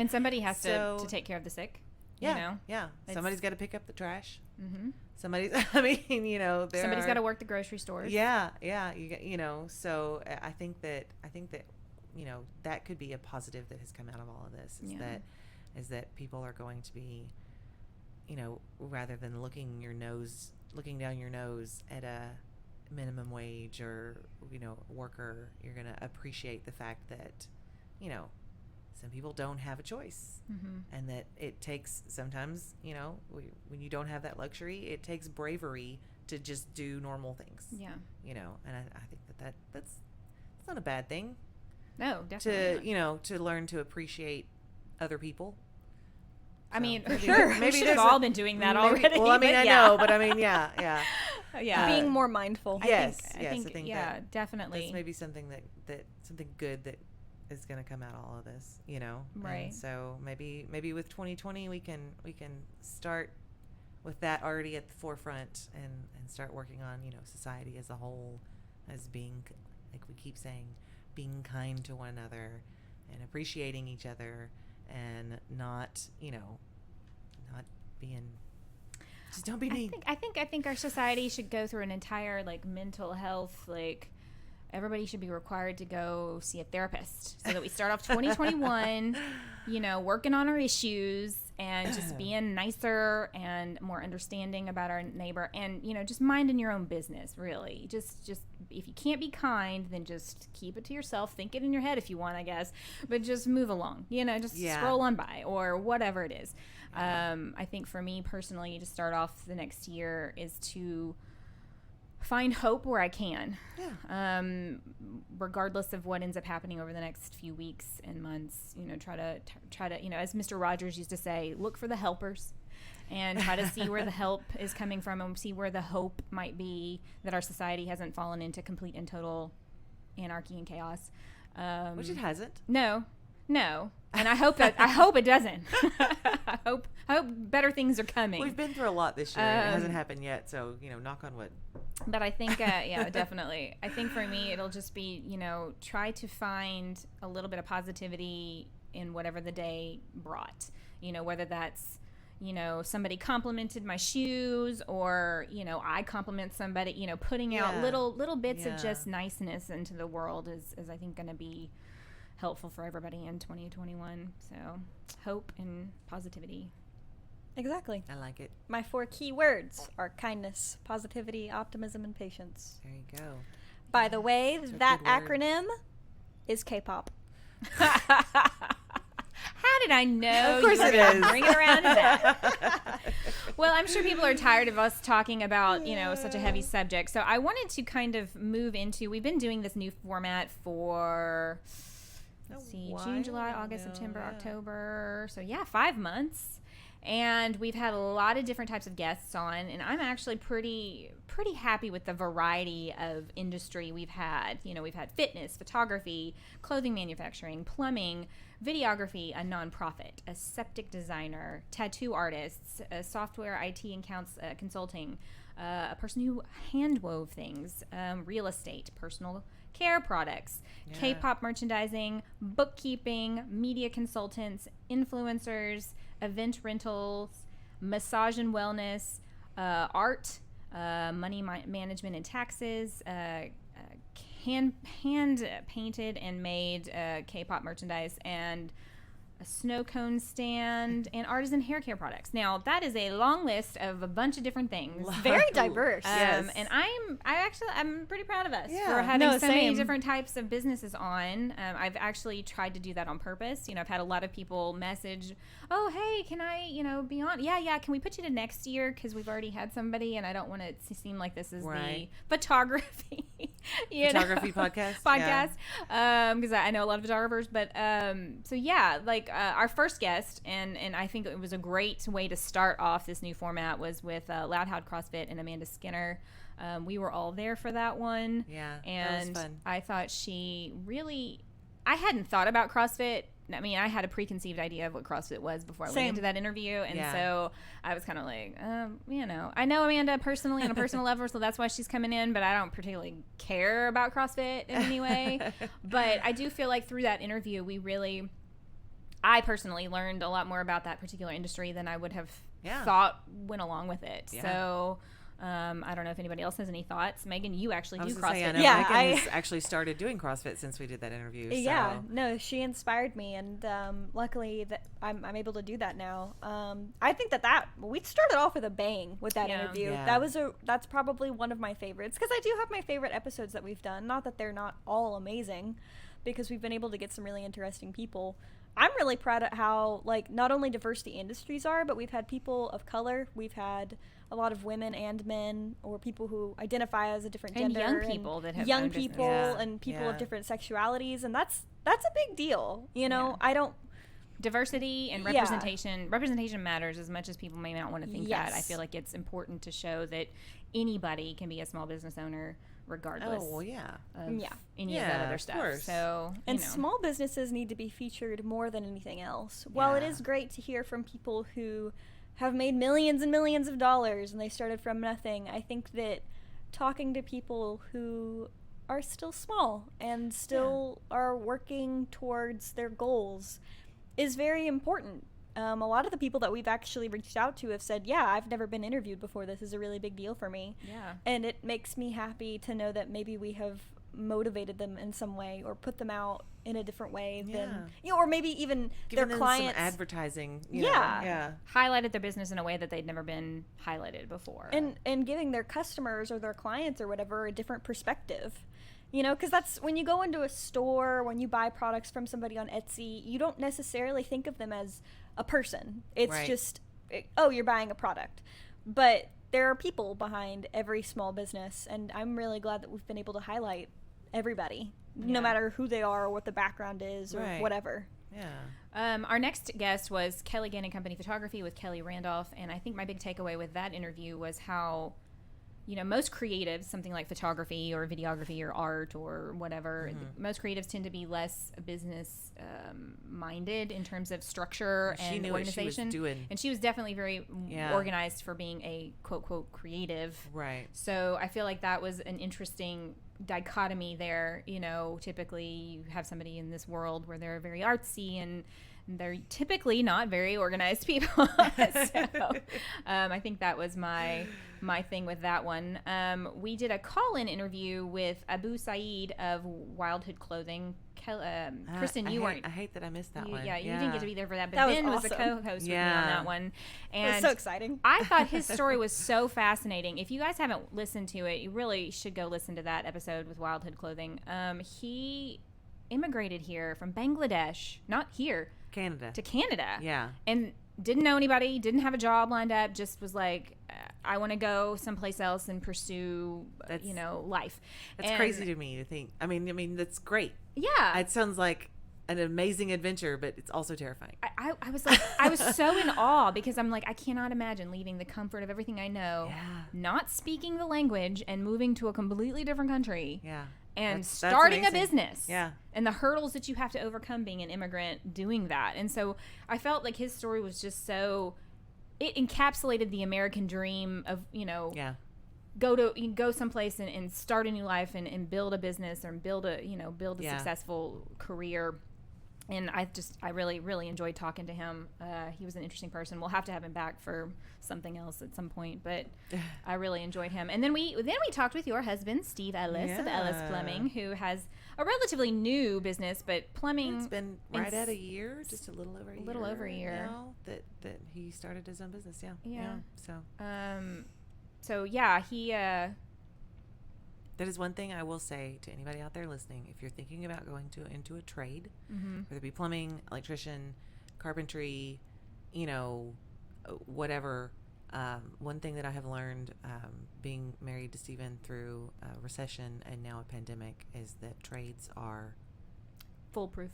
somebody has to take care of the sick. Somebody's got to pick up the trash. Somebody's got to work the grocery stores. So I think that that could be a positive that has come out of all of this, is that people are going to be, rather than looking down your nose at a minimum wage or, worker, you're going to appreciate the fact that, some people don't have a choice, and that it takes sometimes, when you don't have that luxury, it takes bravery to just do normal things. Yeah. You know, and I think that's not a bad thing. No, definitely not. To learn to appreciate other people. I mean, for sure. Maybe we should have all been doing that already. Well, I mean, I know, but I mean, yeah. Being more mindful. I think think definitely. That's maybe something that something good that is going to come out of all of this, you know. Right. And so maybe with 2020 we can start with that already at the forefront and start working on, you know, society as a whole, as being, like we keep saying, being kind to one another and appreciating each other and not, you know, not being, just don't be mean. I think our society should go through an entire like mental health, like everybody should be required to go see a therapist so that we start off 2021, you know, working on our issues and just being nicer and more understanding about our neighbor and, you know, just minding your own business, really. Just if you can't be kind, then just keep it to yourself. Think it in your head if you want, I guess, but just move along, you know, just scroll on by or whatever it is. I think for me personally, to start off the next year is to find hope where I can, regardless of what ends up happening over the next few weeks and months. You know, try to, you know, as Mr. Rogers used to say, look for the helpers, and try to see where the help is coming from, and see where the hope might be that our society hasn't fallen into complete and total anarchy and chaos. Which it hasn't. No, and I hope it doesn't. I hope better things are coming. We've been through a lot this year. And it hasn't happened yet, so, you know, knock on wood. But I think, definitely. I think for me, it'll just be, you know, try to find a little bit of positivity in whatever the day brought. You know, whether that's, you know, somebody complimented my shoes or, you know, I compliment somebody, you know, putting out little bits of just niceness into the world is I think going to be helpful for everybody in 2021. So hope and positivity. Exactly. I like it. My 4 key words are kindness, positivity, optimism, and patience. There you go. By the way, that acronym is K-pop. How did I know? Of course it is. Bring it around to that. Well, I'm sure people are tired of us talking about, you know, such a heavy subject. So I wanted to kind of move into, we've been doing this new format for, June, July, August, September, October. So 5 months. And we've had a lot of different types of guests on, and I'm actually pretty happy with the variety of industry we've had. You know, we've had fitness, photography, clothing manufacturing, plumbing, videography, a nonprofit, a septic designer, tattoo artists, a software IT and consulting, a person who hand wove things, real estate, personal care products, K-pop merchandising, bookkeeping, media consultants, influencers, event rentals, massage and wellness, art, money management and taxes, hand painted and made K-pop merchandise, and a snow cone stand, and artisan hair care products. Now, that is a long list of a bunch of different things. Very diverse. And I'm pretty proud of us for having so many different types of businesses on. I've actually tried to do that on purpose. You know, I've had a lot of people message, oh, hey, can I, you know, be on? Yeah. Can we put you to next year? Because we've already had somebody, and I don't want it to seem like this is the photography podcast. Because I know a lot of photographers. But our first guest, and I think it was a great way to start off this new format, was with Loud Howd CrossFit and Amanda Skinner. We were all there for that one. Yeah, and that was fun. I thought I hadn't thought about CrossFit. I mean, I had a preconceived idea of what CrossFit was before I went into that interview. And so I was kind of like, you know, I know Amanda personally on a personal level, so that's why she's coming in, but I don't particularly care about CrossFit in any way. But I do feel like through that interview, I personally learned a lot more about that particular industry than I would have thought went along with it. Yeah. So I don't know if anybody else has any thoughts. Megan, you actually do CrossFit. Megan's actually started doing CrossFit since we did that interview. Yeah, no, she inspired me, and luckily that I'm able to do that now. I think that we started off with a bang with that interview. Yeah. That's probably one of my favorites, because I do have my favorite episodes that we've done. Not that they're not all amazing, because we've been able to get some really interesting people. I'm really proud of how, like, not only diverse the industries are, but we've had people of color. We've had a lot of women and men, or people who identify as a different and gender, young people that have young owned business. people Yeah. and people Yeah. of different sexualities, and that's a big deal. You know, Yeah. I don't. Diversity and Yeah. representation matters as much as people may not want to think that. I Yes. feel like it's important to show that anybody can be a small business owner regardless Oh, well, yeah. of Yeah. any of Yeah, that other of stuff. course. So, you And know. small businesses need to be featured more than anything else. While it Yeah. is great to hear from people who have made millions and millions of dollars and they started from nothing, I think that talking to people who are still small and still are working towards their goals is very important. A lot of the people that we've actually reached out to have said, yeah, I've never been interviewed before. This is a really big deal for me. Yeah. And it makes me happy to know that maybe we have motivated them in some way or put them out in a different way than, you know, or maybe even Giving their them clients. some advertising. Yeah. Yeah. Highlighted their business in a way that they'd never been highlighted before. and giving their customers or their clients or whatever a different perspective. You know, because that's when you go into a store, when you buy products from somebody on Etsy, you don't necessarily think of them as a person. It's Right. just, oh, you're buying a product. But there are people behind every small business, and I'm really glad that we've been able to highlight everybody, Yeah. no matter who they are or what the background is or Right. whatever. Yeah. Our next guest was Kelly Gannon Company Photography with Kelly Randolph, and I think my big takeaway with that interview was how, you know, most creatives, something like photography or videography or art or whatever, most creatives tend to be less business minded in terms of structure She and knew what she was organization. doing. And she was definitely very Yeah. organized for being a quote, quote, creative. Right. So I feel like that was an interesting dichotomy there. You know, typically you have somebody in this world where they're very artsy and they're typically not very organized people. So I think that was my thing with that one. We did a call-in interview with Abu Saeed of Wildhood Clothing. Kristin, you weren't. I hate that I missed that one. Yeah, you didn't get to be there for that, but That was Ben was the awesome. co-host with me Yeah. on that one. It And was so exciting. I thought his story was so fascinating. If you guys haven't listened to it, you really should go listen to that episode with Wildhood Clothing. He immigrated here from Bangladesh, not here, Canada. to Canada. Yeah. And didn't know anybody, didn't have a job lined up, just was like, I want to go someplace else and pursue, That's- life. That's And- crazy to me to think. I mean, that's great. Yeah. It sounds like an amazing adventure, but it's also terrifying. I was like, I was so in awe because I'm like, I cannot imagine leaving the comfort of everything I know, Yeah. not speaking the language, and moving to a completely different country Yeah. and That's starting a amazing. business. Yeah. And the hurdles that you have to overcome being an immigrant doing that. And so I felt like his story was just so, it encapsulated the American dream of, Yeah. go someplace and start a new life and build a business or build a Yeah. successful career. And I really, really enjoyed talking to him. He was an interesting person. We'll have to have him back for something else at some point, but I really enjoyed him. And then we talked with your husband, Steve Ellis of Ellis Yeah. Plumbing, who has a relatively new business, but plumbing. It's been right at a year, just a little over a year. little over a year. now that he started his own business. Yeah. Yeah. So So yeah, he. that is one thing I will say to anybody out there listening. If you're thinking about going into a trade, whether it be plumbing, electrician, carpentry, whatever. One thing that I have learned being married to Stephen through a recession and now a pandemic is that trades are Foolproof.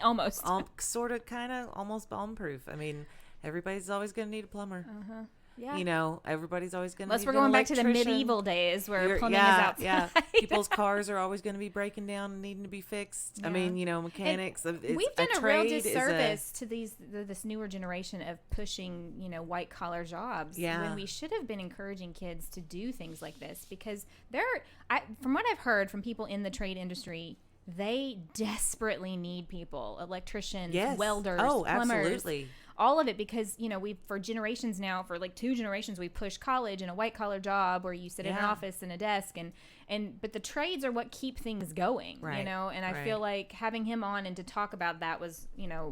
almost Almost. sort of kind of almost bomb-proof. I mean, everybody's always going to need a plumber. Yeah. Everybody's always going to Unless need we're an going back to the electrician. medieval days where You're- plumbing is outside. Yeah, people's cars are always going to be breaking down and needing to be fixed. Yeah. I mean, mechanics. We've done a real disservice to this newer generation of pushing, white collar jobs. Yeah. When we should have been encouraging kids to do things like this because from what I've heard from people in the trade industry, they desperately need people, electricians, Yes. welders, Oh, plumbers. absolutely. All of it because, we've for generations now, for like 2 generations, we've pushed college and a white collar job where you sit in an Yeah. office and a desk but the trades are what keep things going, Right. and I Right. feel like having him on and to talk about that was,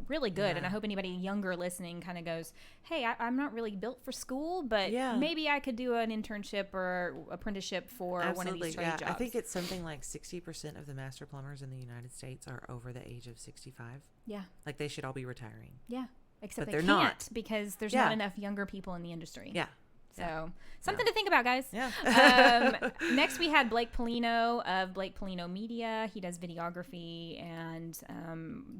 really good. Yeah. And I hope anybody younger listening kind of goes, hey, I'm not really built for school, but Yeah. maybe I could do an internship or apprenticeship for one of these trade jobs. I think it's something like 60% of the master plumbers in the United States are over the age of 65. Yeah. Like they should all be retiring. Yeah. Except But they they're can't not. because there's Yeah. not enough younger people in the industry. Yeah. So something to think about, guys. Yeah. Next, we had Blake Polino of Blake Polino Media. He does videography and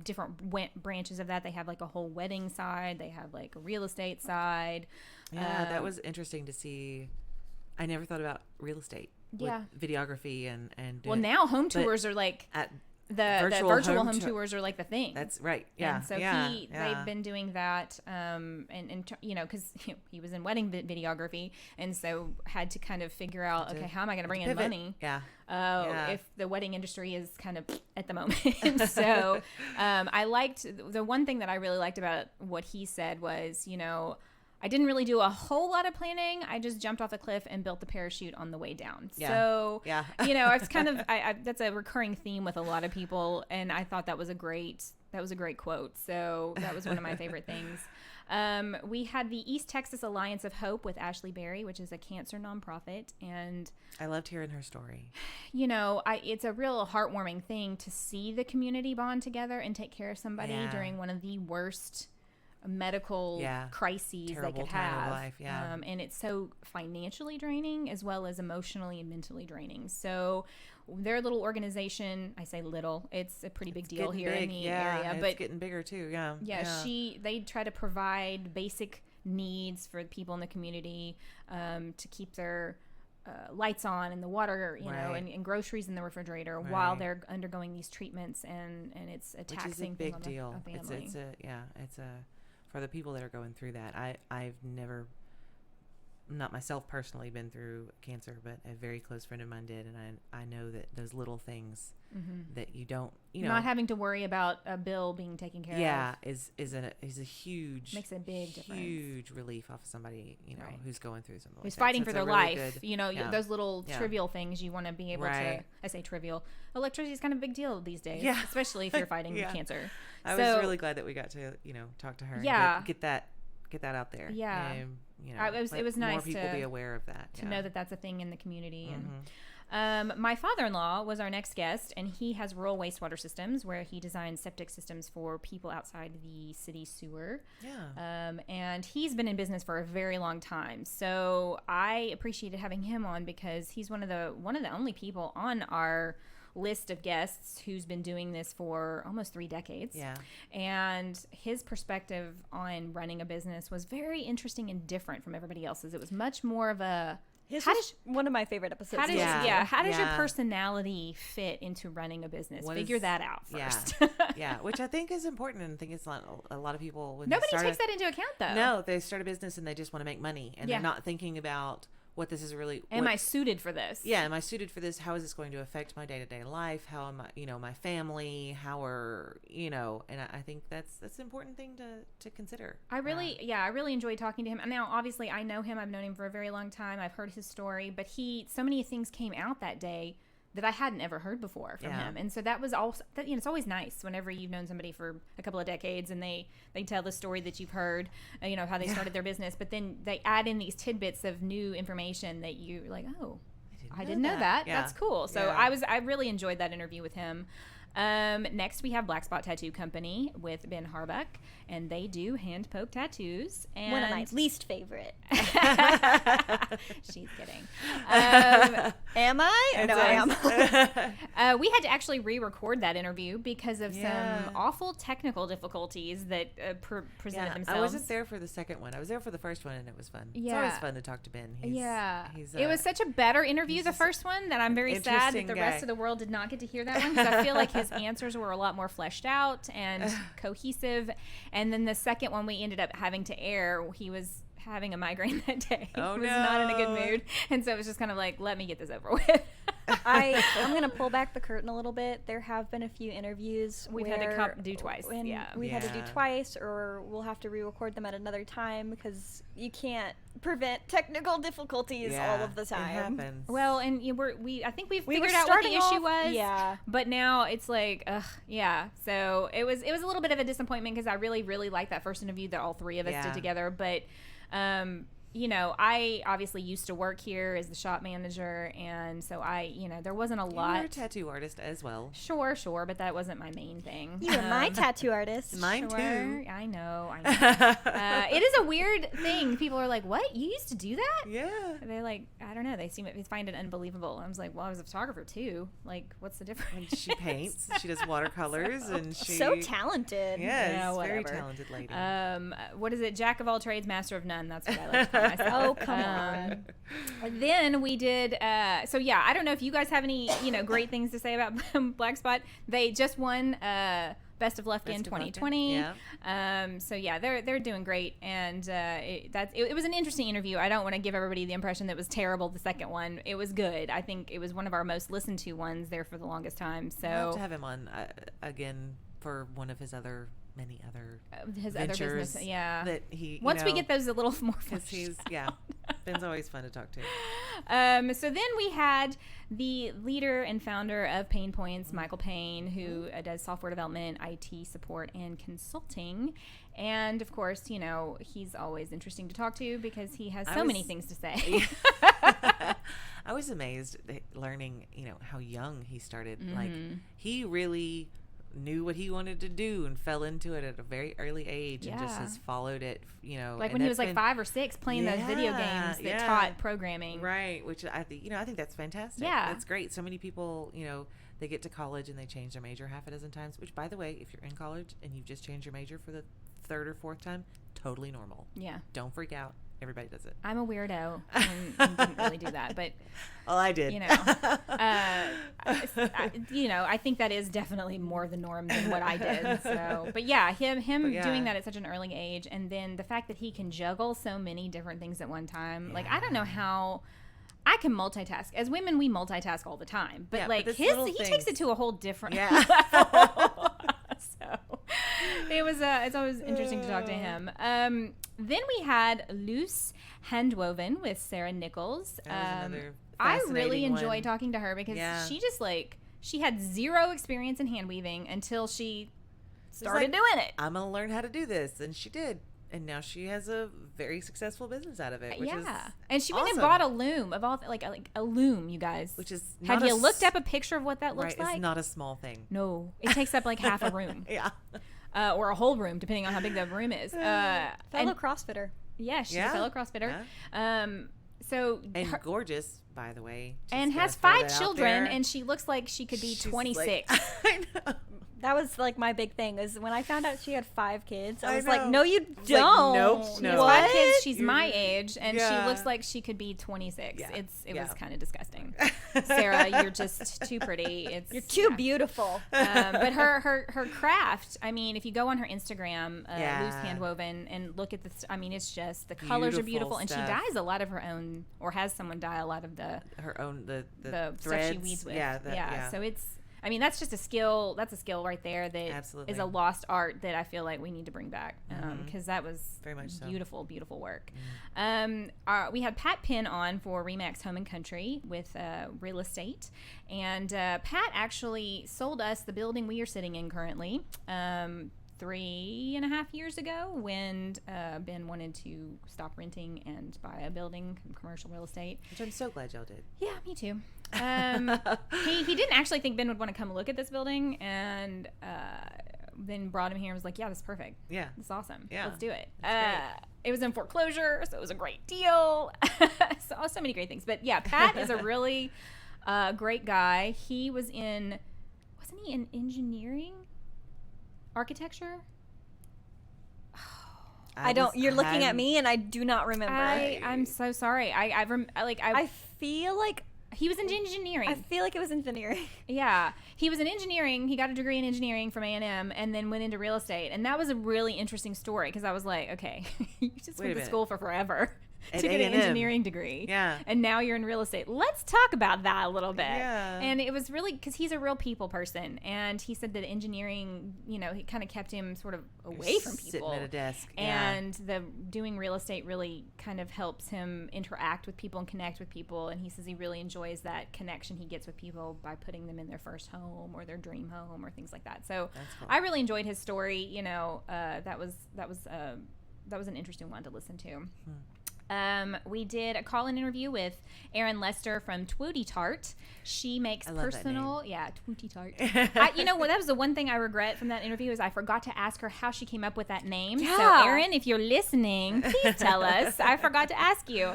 different branches of that. They have like a whole wedding side. They have like a real estate side. Yeah, that was interesting to see. I never thought about real estate. Yeah. With videography and well, now home tours are like the virtual home tours are like the thing. That's right. Yeah. And so they've been doing that, and you know, because he was in wedding videography, and so had to kind of figure out, okay, how am I going to bring in money? Yeah. If the wedding industry is kind of at the moment. So I liked the one thing that I really liked about what he said was, you know, I didn't really do a whole lot of planning. I just jumped off the cliff and built the parachute on the way down. Yeah. So, yeah. You know, it's kind of, that's a recurring theme with a lot of people. And I thought that was a great quote. So that was one of my favorite things. We had the East Texas Alliance of Hope with Ashley Berry, which is a cancer nonprofit. And I loved hearing her story. You know, it's a real heartwarming thing to see the community bond together and take care of somebody during one of the worst medical crises they could have. Of life, and it's so financially draining as well as emotionally and mentally draining. So their little organization, I say little, it's a pretty big deal here in the area, but it's getting bigger too. They try to provide basic needs for people in the community, to keep their lights on and the water, you know, and groceries in the refrigerator while they're undergoing these treatments, and it's a taxing thing on the family. It's a for the people that are going through that. I've never, not myself personally, been through cancer, but a very close friend of mine did, and I know that those little things that you don't, you know, not having to worry about a bill being taken care of, is a huge, makes a big difference, huge relief off of somebody, you know, who's going through something, who's like fighting that. for their really life. Good, you know, those little trivial things you want to be able to. I say trivial. Electricity is kind of a big deal these days, especially if you're fighting cancer. I was really glad that we got to, you know, talk to her. And get that out there. Yeah. And, you know, it was nice more people be aware of that. To know that that's a thing in the community. And my father-in-law was our next guest, and he has rural wastewater systems where he designs septic systems for people outside the city sewer. Yeah. And he's been in business for a very long time. So I appreciated having him on because he's one of the only people on our list of guests who's been doing this for almost 3 decades. Yeah. And his perspective on running a business was very interesting and different from everybody else's. It was much more of a one of my favorite episodes. How does your personality fit into running a business? Figure that out first. Yeah, which I think is important, and I think it's not a lot of people. When nobody takes that into account, though. No, they start a business and they just want to make money, and they're not thinking about what this is really. Am I suited for this? Yeah, am I suited for this? How is this going to affect my day-to-day life? How am I, you know, my family? How are, you know? And I think that's an important thing to consider. I really enjoyed talking to him. And now, obviously, I know him. I've known him for a very long time. I've heard his story, but so many things came out that day that I hadn't ever heard before from him. And so that was also, you know, it's always nice whenever you've known somebody for a couple of decades and they tell the story that you've heard, you know, how they started their business, but then they add in these tidbits of new information that you're like, oh, I didn't know that. Yeah. That's cool. So I really enjoyed that interview with him. Next we have Black Spot Tattoo Company with Ben Harbuck, and they do hand poke tattoos. And one of my least favorite. She's kidding. Am I? No, I am. We had to actually re-record that interview because of some awful technical difficulties that presented themselves. I wasn't there for the second one. I was there for the first one, and it was fun. It's always fun to talk to Ben. It was such a better interview, the first one, that I'm very sad that the rest of the world did not get to hear that one, because I feel like his answers were a lot more fleshed out and cohesive. And then the second one we ended up having to air, he was having a migraine that day. He was not in a good mood. And so it was just kind of like, let me get this over with. I'm going to pull back the curtain a little bit. There have been a few interviews we've had to do twice. We've had to do twice, or we'll have to re-record them at another time because you can't prevent technical difficulties all of the time. It happens. Well, and I think we've figured out what the issue was. Yeah. But now it's like, So it was a little bit of a disappointment because I really, really liked that first interview that all three of us did together. But I obviously used to work here as the shop manager, and so there wasn't a lot. You're a tattoo artist as well. Sure, but that wasn't my main thing. You were my tattoo artist. Mine too. I know. It is a weird thing. People are like, "What? You used to do that?" Yeah. They're like, I don't know. They find it unbelievable. I was like, well, I was a photographer too. Like, what's the difference? And she paints. She does watercolors, and she So talented. Yes, Yeah, very whatever. talented lady. What is it? Jack of all trades, master of none. That's what I like to call myself. Oh, come on. Then we did. I don't know if you guys have any, great things to say about Black Spot. They just won Best of Lufkin 2020. Yeah. They're doing great, and it was an interesting interview. I don't want to give everybody the impression that it was terrible. The second one, it was good. I think it was one of our most listened to ones there for the longest time. So I'll have to have him on again for one of his many other his ventures other business, yeah. That he Once we get those a little more because fleshed he's Ben's always fun to talk to. So then we had the leader and founder of PaynePoints, Michael Payne, who does software development, IT support, and consulting. And of course, he's always interesting to talk to because he has so many things to say. I was amazed learning, how young he started. Like, he really knew what he wanted to do and fell into it at a very early age and just has followed it, like when he was like 5 or 6 playing those video games that taught programming. Right, which I think that's fantastic. Yeah. That's great. So many people, they get to college and they change their major half a dozen times, which, by the way, if you're in college and you've just changed your major for the 3rd or 4th time, totally normal. Yeah. Don't freak out. Everybody does it. I'm a weirdo and didn't really do that, but well, I did. I think that is definitely more the norm than what I did. So, but yeah, him doing that at such an early age, and then the fact that he can juggle so many different things at one time. Yeah. Like, I don't know how I can multitask. As women, we multitask all the time, but he takes it to a whole different level. So it's always interesting to talk to him. Then we had Loose Handwoven with Sarah Nichols. I really enjoy talking to her because she had zero experience in hand weaving until she started doing it. I'm going to learn how to do this. And she did. And now she has a very successful business out of it. Which is and she went awesome. and bought a loom of all, like a loom, you guys. Which is have you looked up a picture of what that looks like? It's not a small thing. No, it takes up like half a room. Yeah. Or a whole room, depending on how big the room is. Fellow CrossFitter. Yeah, she's a fellow CrossFitter. Yeah. Gorgeous, by the way. And has 5 children, and she looks like she could be 26. I know. That was like my big thing is when I found out she had 5 kids. I was know. like, no, you don't. Nope, no. She has 5 kids. She's my age, and she looks like she could be 26. Yeah. It was kind of disgusting. Sarah, you're just too pretty. You're too beautiful. But her craft. I mean, if you go on her Instagram, Loose Handwoven, and look at this. I mean, it's just the colors are beautiful, and she dyes a lot of her own, or has someone dye a lot of the threads. stuff she weads with. Yeah. So it's. I mean, that's just a skill. That's a skill right there that Absolutely. is a lost art that I feel like we need to bring back because that was very much beautiful, beautiful work. We had Pat Penn on for Remax Home and Country with real estate, and Pat actually sold us the building we are sitting in currently 3.5 years ago when Ben wanted to stop renting and buy a building, commercial real estate. Which I'm so glad y'all did. Yeah, me too. He didn't actually think Ben would want to come look at this building, and then brought him here and was like, yeah, this is perfect. Yeah. This is awesome. Yeah. Let's do it. It was in foreclosure, so it was a great deal. so many great things. But yeah, Pat is a really great guy. He was wasn't he in engineering? Architecture? You're looking at me and I do not remember. I'm so sorry. I feel like he was in engineering. I feel like it was engineering. Yeah. He was in engineering. He got a degree in engineering from A&M and then went into real estate. And that was a really interesting story because I was like, okay, you just went to school for forever to get an engineering degree. Yeah. And now you're in real estate. Let's talk about that a little bit. Yeah. And it was really because he's a real people person. And he said that engineering, he kind of kept him sort of away from people. Sitting at a desk. And the doing real estate really kind of helps him interact with people and connect with people. And he says he really enjoys that connection he gets with people by putting them in their first home or their dream home or things like that. So cool. I really enjoyed his story. That was an interesting one to listen to. We did a call-in interview with Erin Lester from Twooty Tart. She makes personal, Twooty Tart. You know what? That was the one thing I regret from that interview is I forgot to ask her how she came up with that name. Yeah. So, Erin, if you're listening, please tell us. I forgot to ask you.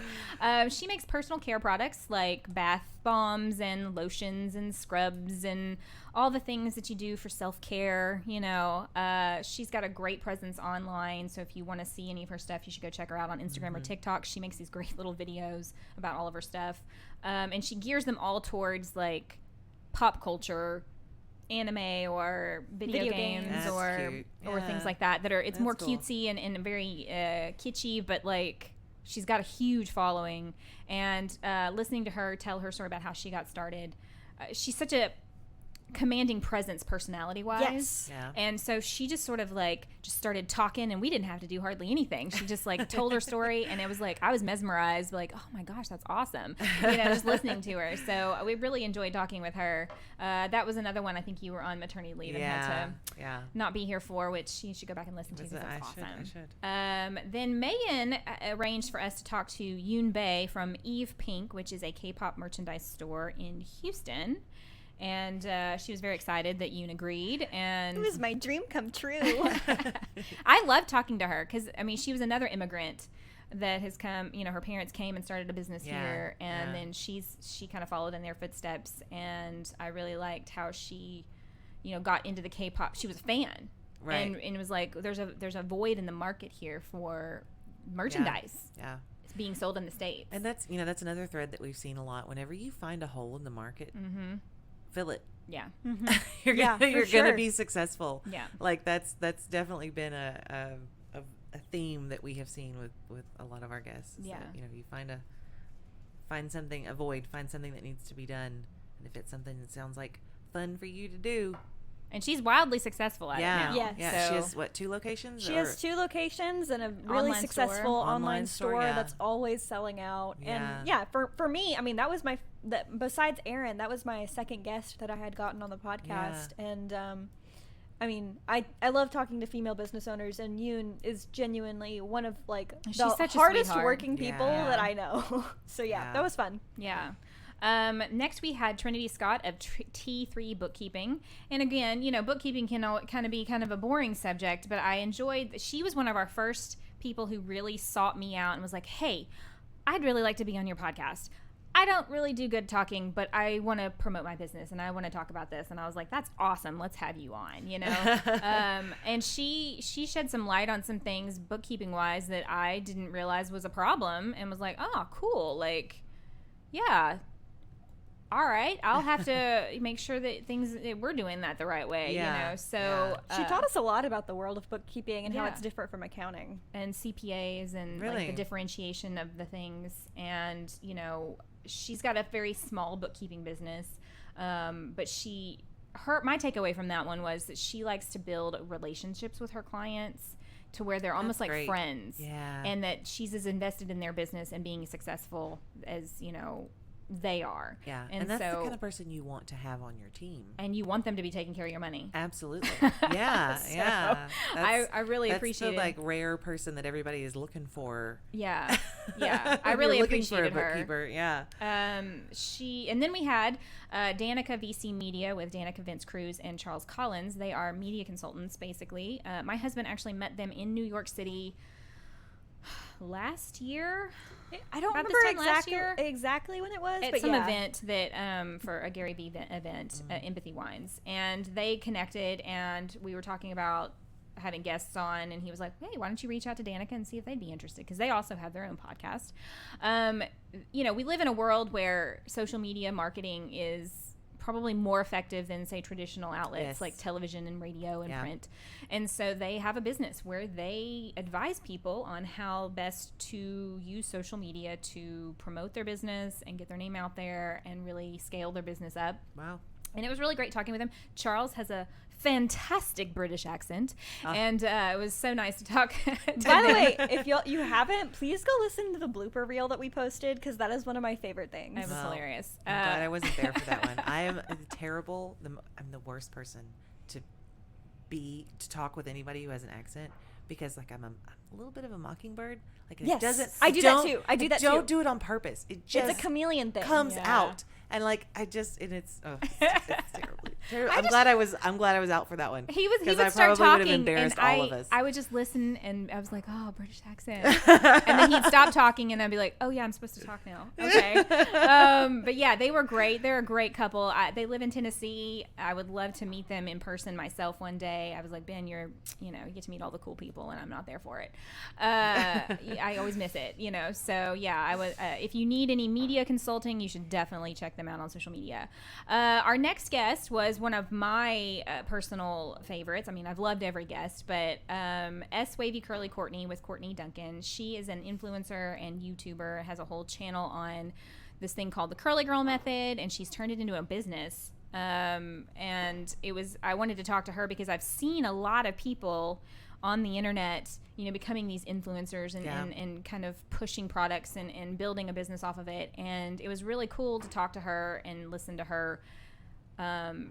She makes personal care products like bath bombs and lotions and scrubs and all the things that you do for self-care. You know, she's got a great presence online. So if you want to see any of her stuff, you should go check her out on Instagram or TikTok. She makes these great little videos about all of her stuff. And she gears them all towards like pop culture, anime or video games or things like that are, it's more cool. cutesy and very kitschy, but like she's got a huge following. And listening to her tell her story about how she got started, she's such a commanding presence personality-wise. Yes. Yeah. And so she just sort of like just started talking and we didn't have to do hardly anything. She just like told her story and it was like I was mesmerized, like, oh my gosh, that's awesome. You know, just listening to her. So we really enjoyed talking with her. That was another one I think you were on maternity leave and had to not be here for, which you should go back and listen to because that's awesome. I should. Then Megan arranged for us to talk to Yoon Bae from Eve Pink, which is a K-pop merchandise store in Houston. And she was very excited that Yoon agreed. And It was my dream come true. I love talking to her because, I mean, she was another immigrant that has come, you know, her parents came and started a business here. And then she kind of followed in their footsteps. And I really liked how she, you know, got into the K-pop. She was a fan. Right. And it was like, there's a void in the market here for merchandise. Yeah. It's being sold in the States. And that's, you know, that's another thread that we've seen a lot. Whenever you find a hole in the market, fill it. Yeah. You're for gonna be successful. Yeah. Like that's definitely been a theme that we have seen with a lot of our guests. Yeah. That, you know, you find something that needs to be done, and if it's something that sounds like fun for you to do. And she's wildly successful at it now. Yes. Yeah. So She has what, 2 locations? She has 2 locations and a really Online successful store. online store yeah. that's always selling out. Yeah. And for me, I mean, that was besides Erin, that was my second guest that I had gotten on the podcast. Yeah. And I mean, I love talking to female business owners, and Yoon is genuinely one of like She's the such a hardest sweetheart. working people Yeah. that I know. So Yeah. that was fun. Yeah. Next, we had Trinity Scott of T3 Bookkeeping. And again, you know, bookkeeping can kind of be kind of a boring subject, but I enjoyed, she was one of our first people who really sought me out and was like, hey, I'd really like to be on your podcast. I don't really do good talking, but I want to promote my business and I want to talk about this. And I was like, that's awesome. Let's have you on, you know? And she shed some light on some things bookkeeping wise that I didn't realize was a problem and was like, oh, cool. Like, yeah. All right, I'll have to make sure that we're doing that the right way, you know. So She taught us a lot about the world of bookkeeping and how yeah. it's different from accounting. and CPAs and like Really? the differentiation of the things. And you know, she's got a very small bookkeeping business, but my takeaway from that one was that she likes to build relationships with her clients to where they're almost like great. friends, Yeah. and that she's as invested in their business and being successful as you know they are. Yeah. And that's the so- kind of person you want to have on your team. And you want them to be taking care of your money. Absolutely. Yeah. So, Yeah. I really that's appreciate the like rare person that everybody is looking for. Yeah. Yeah. I When really you're looking for a appreciated her. bookkeeper. Yeah. And then we had Danica VC Media with Danica Vince Cruz and Charles Collins. They are media consultants, basically. My husband actually met them in New York City last year. I don't About this remember time last year? exactly when it was, At but some yeah. event that for a Gary Vee event, Empathy Wines, and they connected, and we were talking about having guests on, and he was like, hey, why don't you reach out to Danica and see if they'd be interested, because they also have their own podcast. You know, we live in a world where social media marketing is probably more effective than, say, traditional outlets Yes. like television and radio and Yeah. print. And so they have a business where they advise people on how best to use social media to promote their business and get their name out there and really scale their business up. Wow. And it was really great talking with him. Charles has a fantastic British accent, and it was so nice to talk to By the him. way, if you haven't, please go listen to the blooper reel that we posted, because that is one of my favorite things. It was Well, hilarious. I'm glad I wasn't there for that one. I am terrible. I'm the worst person to talk with anybody who has an accent, because like I'm a little bit of a mockingbird. Like it Yes. doesn't. I do that too. I do that too. Don't do it on purpose. It just It's a chameleon thing. comes Yeah. out, and like it's terrible. I'm glad I was out for that one. He because would I start probably would talking, have embarrassed and all of us. I would just listen, and I was like, "Oh, British accent," and then he'd stop talking, and I'd be like, "Oh yeah, I'm supposed to talk now." Okay, but yeah, they were great. They're a great couple. They live in Tennessee. I would love to meet them in person myself one day. I was like, Ben, you get to meet all the cool people, and I'm not there for it. I always miss it, So yeah, I would. If you need any media consulting, you should definitely check them out on social media. Our next guest was one of my personal favorites. I mean, I've loved every guest, but S Wavy Curly Courtney with Courtney Duncan. She is an influencer and YouTuber, has a whole channel on this thing called the Curly Girl Method, and she's turned it into a business. And I wanted to talk to her because I've seen a lot of people on the internet, becoming these influencers and kind of pushing products and building a business off of it. And it was really cool to talk to her and listen to her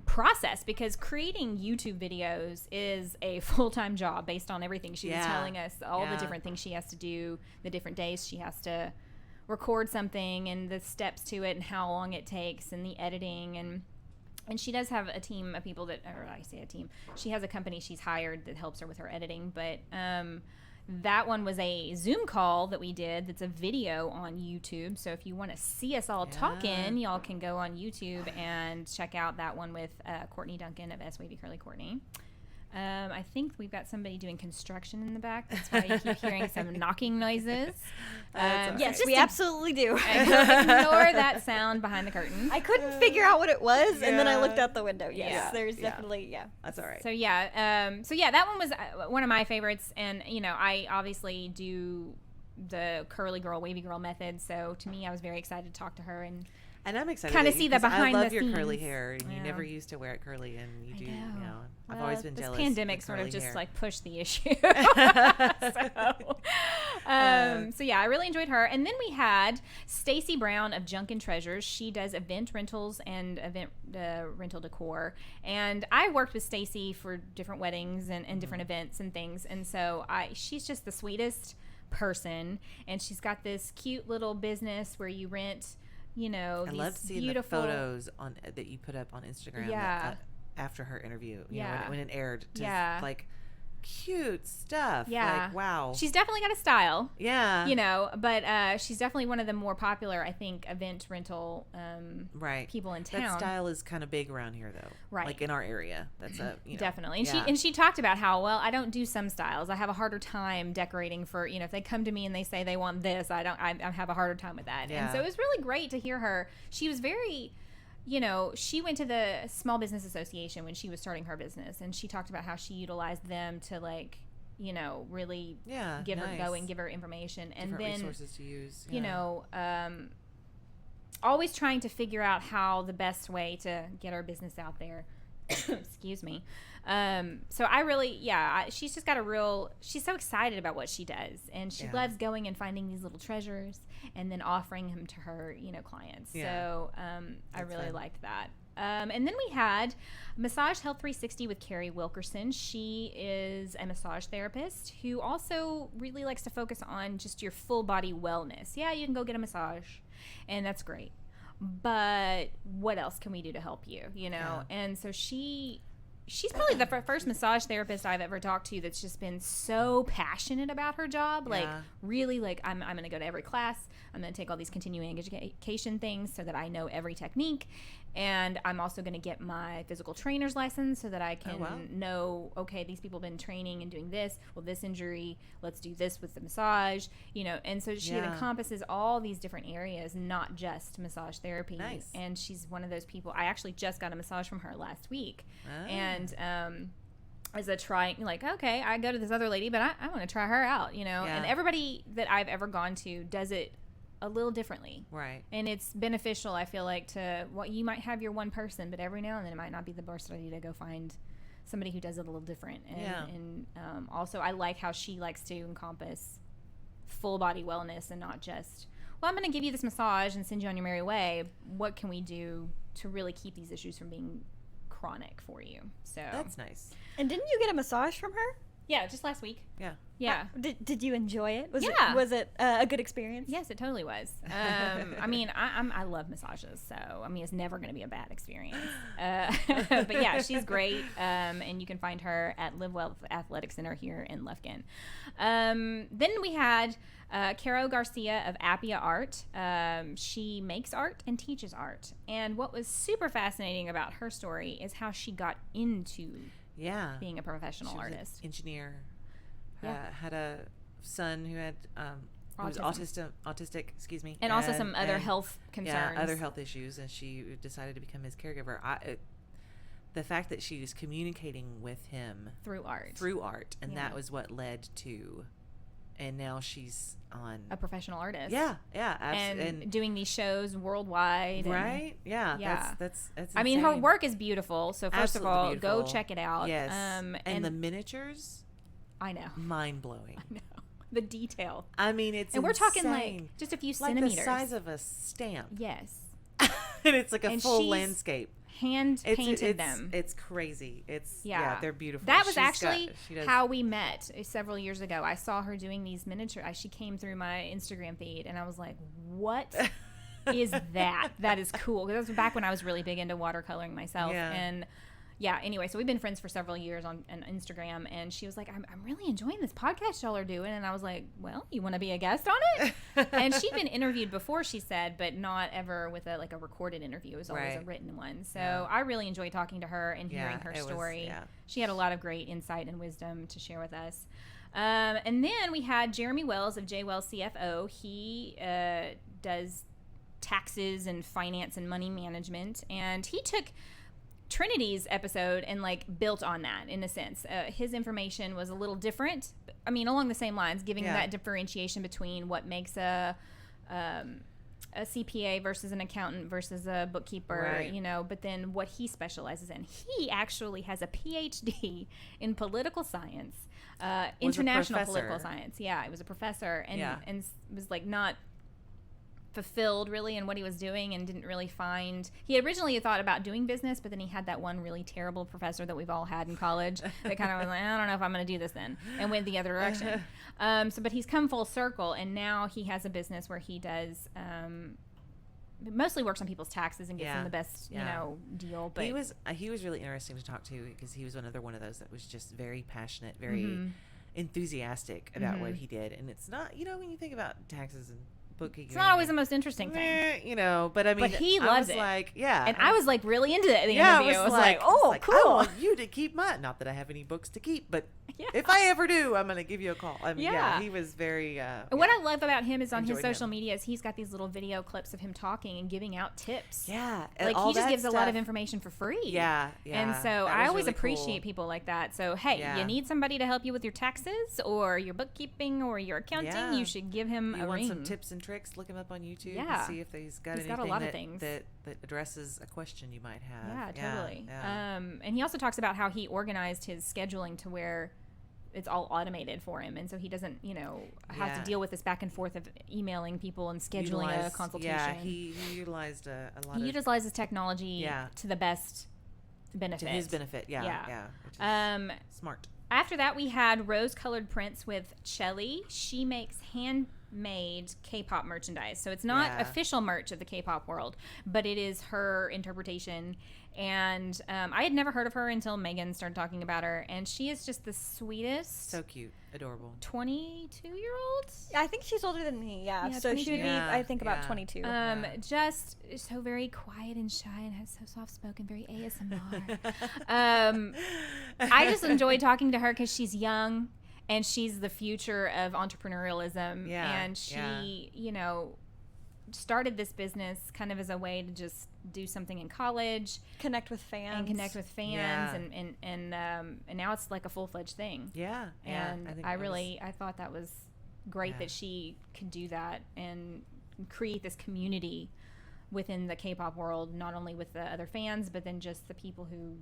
process, because creating YouTube videos is a full-time job based on everything she was telling us, all the different things she has to do, the different days she has to record something, and the steps to it and how long it takes, and the editing, and she does have a team of people she has a company she's hired that helps her with her editing. But that one was a Zoom call that we did that's a video on YouTube. So if you want to see us all talking, y'all can go on YouTube and check out that one with Courtney Duncan of S Wavy Curly Courtney. I think we've got somebody doing construction in the back. That's why you keep hearing some knocking noises. Yes, we absolutely do. Ignore that sound behind the curtain. I couldn't figure out what it was, and then I looked out the window. Yes, there's definitely, That's all right. So that one was one of my favorites, and I obviously do the curly girl, wavy girl method. So to me, I was very excited to talk to her and I'm excited kind of see the behind the I love your curly scenes. hair, and you never used to wear it curly, and you do. I've Well, always been jealous. This pandemic of sort of curly just hair. like pushed the issue. So yeah, I really enjoyed her. And then we had Stacy Brown of Junk and Treasures. She does event rentals and event rental decor. And I worked with Stacy for different weddings and different events and things. And so she's just the sweetest person. And she's got this cute little business where you rent, I these loved seeing beautiful the photos that you put up on Instagram. Yeah. After her interview, Yeah. when it aired, just Yeah. like cute stuff. Yeah. Like, wow. She's definitely got a style. Yeah. But she's definitely one of the more popular, I think, event rental right. people in town. That style is kind of big around here, though. Right. Like in our area. That's Definitely. And she talked about how, well, I don't do some styles. I have a harder time decorating for, if they come to me and they say they want this, I have a harder time with that. Yeah. And so it was really great to hear her. She was very, she went to the Small Business Association when she was starting her business, and she talked about how she utilized them to really give her information. And different then resources to use. Always trying to figure out how the best way to get our business out there. Excuse me. So I really, she's just got she's so excited about what she does, and she loves going and finding these little treasures and then offering them to her, clients. Yeah. So I really liked that. And then we had Massage Health 360 with Carrie Wilkerson. She is a massage therapist who also really likes to focus on just your full body wellness. Yeah, you can go get a massage, and that's great. But what else can we do to help you, Yeah. And so she's probably the first massage therapist I've ever talked to that's just been so passionate about her job. Like, really, I'm going to go to every class. I'm going to take all these continuing education things so that I know every technique. And I'm also going to get my physical trainer's license so that I can know, okay, these people have been training and doing this. Well, this injury, let's do this with the massage, And so she encompasses all these different areas, not just massage therapy. Nice. And she's one of those people. I actually just got a massage from her last week. Oh. And as a okay, I go to this other lady, but I want to try her out, And everybody that I've ever gone to does it a little differently. Right. And it's beneficial, I feel like, you might have your one person, but every now and then it might not be the best idea to go find somebody who does it a little different. And also I like how she likes to encompass full body wellness and not just, well, I'm going to give you this massage and send you on your merry way. What can we do to really keep these issues from being chronic for you? So that's nice. And didn't you get a massage from her? Yeah, just last week. Yeah. Yeah. Did you enjoy it? Yeah. Was it a good experience? Yes, it totally was. I mean, I love massages, so I mean, it's never going to be a bad experience. But yeah, she's great, and you can find her at Live Well Athletic Center here in Lufkin. Then we had Caro Garcia of Appia Art. She makes art and teaches art, and what was super fascinating about her story is how she got into being a professional artist. Engineer. Had a son who had who was autistic, excuse me, and also some other health concerns. Yeah, other health issues, and she decided to become his caregiver. The fact that she was communicating with him through art, and that was what led to, and now she's on a professional artist. Yeah, and doing these shows worldwide. Right? Yeah. That's I mean, her work is beautiful. So first Absolutely of all, beautiful. go check it out. Yes. And the miniatures. I know. Mind blowing. I know. The detail. I mean, it's and we're talking insane. like just a few like centimeters. the size of a stamp. Yes. And it's like a full landscape. Hand painted them. It's crazy. It's they're beautiful. That was actually how we met several years ago. I saw her doing these miniature. She came through my Instagram feed, and I was like, "What is that? That is cool." Because that was back when I was really big into watercoloring myself, and. Yeah, anyway, so we've been friends for several years on Instagram, and she was like, I'm really enjoying this podcast y'all are doing. And I was like, well, you want to be a guest on it? And she'd been interviewed before, she said, but not ever with a recorded interview. It was always a written one. So I really enjoyed talking to her and hearing her story. She had a lot of great insight and wisdom to share with us. And then we had Jeremy Wells of J Wells CFO. He does taxes and finance and money management, and he took Trinity's episode and built on that in a sense. His information was a little different. I mean, along the same lines, giving that differentiation between what makes a CPA versus an accountant versus a bookkeeper, but then what he specializes in. He actually has a PhD in political science, international political science. Yeah, he was a professor and was not fulfilled really in what he was doing, and didn't really find. He originally thought about doing business, but then he had that one really terrible professor that we've all had in college that kind of was like, I don't know if I'm going to do this then, and went the other direction. But he's come full circle, and now he has a business where he does mostly works on people's taxes and gets them the best deal. But he was really interesting to talk to, because he was another one of those that was just very passionate, very enthusiastic about what he did. And it's not, when you think about taxes and bookkeeping, it's not always the most interesting thing, but I mean, but he loves it. And I was really into it at the interview. I was like, oh, cool. I want you to keep not that I have any books to keep, but if I ever do, I'm going to give you a call. I mean, he was very and what I love about him is on his social media is he's got these little video clips of him talking and giving out tips. He just gives a lot of information for free. And so I always really appreciate people like that. So hey, you need somebody to help you with your taxes or your bookkeeping or your accounting, you should give him a ring. You want some tips and tricks? Look him up on YouTube and see if he's got anything a lot of things that addresses a question you might have. Yeah, totally. And he also talks about how he organized his scheduling to where it's all automated for him, and so he doesn't, have to deal with this back and forth of emailing people and scheduling a consultation. Yeah, he utilized a lot. He utilizes technology to the best benefit. To his benefit, which is smart. After that, we had rose-colored prints with Chelly. She makes handmade K-pop merchandise. So it's not official merch of the K-pop world, but it is her interpretation. And I had never heard of her until Megan started talking about her. And she is just the sweetest. So cute. Adorable. 22-year-old? I think she's older than me, so she would be, I think, about 22. Just so very quiet and shy and has so soft-spoken, very ASMR. I just enjoy talking to her because she's young and she's the future of entrepreneurialism. And she, started this business kind of as a way to just do something in college, connect with fans, and now it's like a full-fledged thing. And I thought that was great that she could do that and create this community within the K-pop world, not only with the other fans, but then just the people who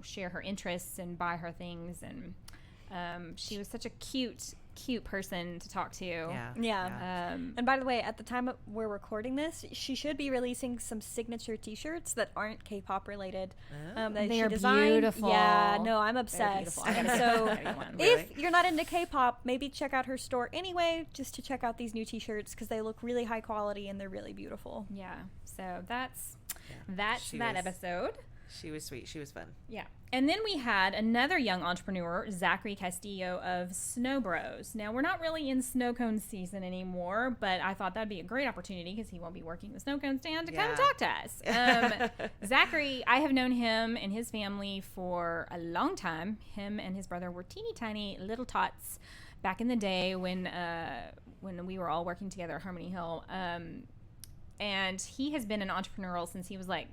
share her interests and buy her things. And she was such a cute cute person to talk to. Yeah. And by the way, at the time we're recording this, she should be releasing some signature T-shirts that aren't K-pop related. That They she are designed. beautiful. Yeah, no, I'm obsessed. I gotta So get one. if you're not into K-pop, maybe check out her store anyway, just to check out these new T-shirts because they look really high quality and they're really beautiful. Yeah. So that's She that was- episode. She was sweet. She was fun. Yeah. And then we had another young entrepreneur, Zachary Castillo of Snow Bros. Now, we're not really in snow cone season anymore, but I thought that'd be a great opportunity because he won't be working the snow cone stand to come and talk to us. Zachary, I have known him and his family for a long time. Him and his brother were teeny tiny little tots back in the day when we were all working together at Harmony Hill. And he has been an entrepreneurial since he was like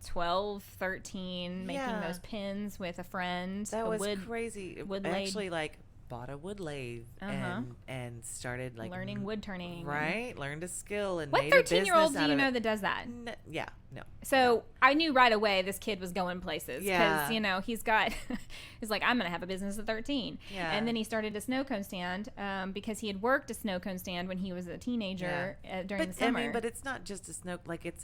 12, 13, making those pins with a friend. That was crazy. wood I lathe. actually bought a wood lathe and started learning wood turning. Right, learned a skill and What made a business 13-year-old do out you of know it. that does that? No. So I knew right away this kid was going places because Yeah. he's like, I'm gonna have a business at 13. Yeah. And then he started a snow cone stand because he had worked a snow cone stand when he was a teenager during the summer. I mean, but it's not just a snow, like it's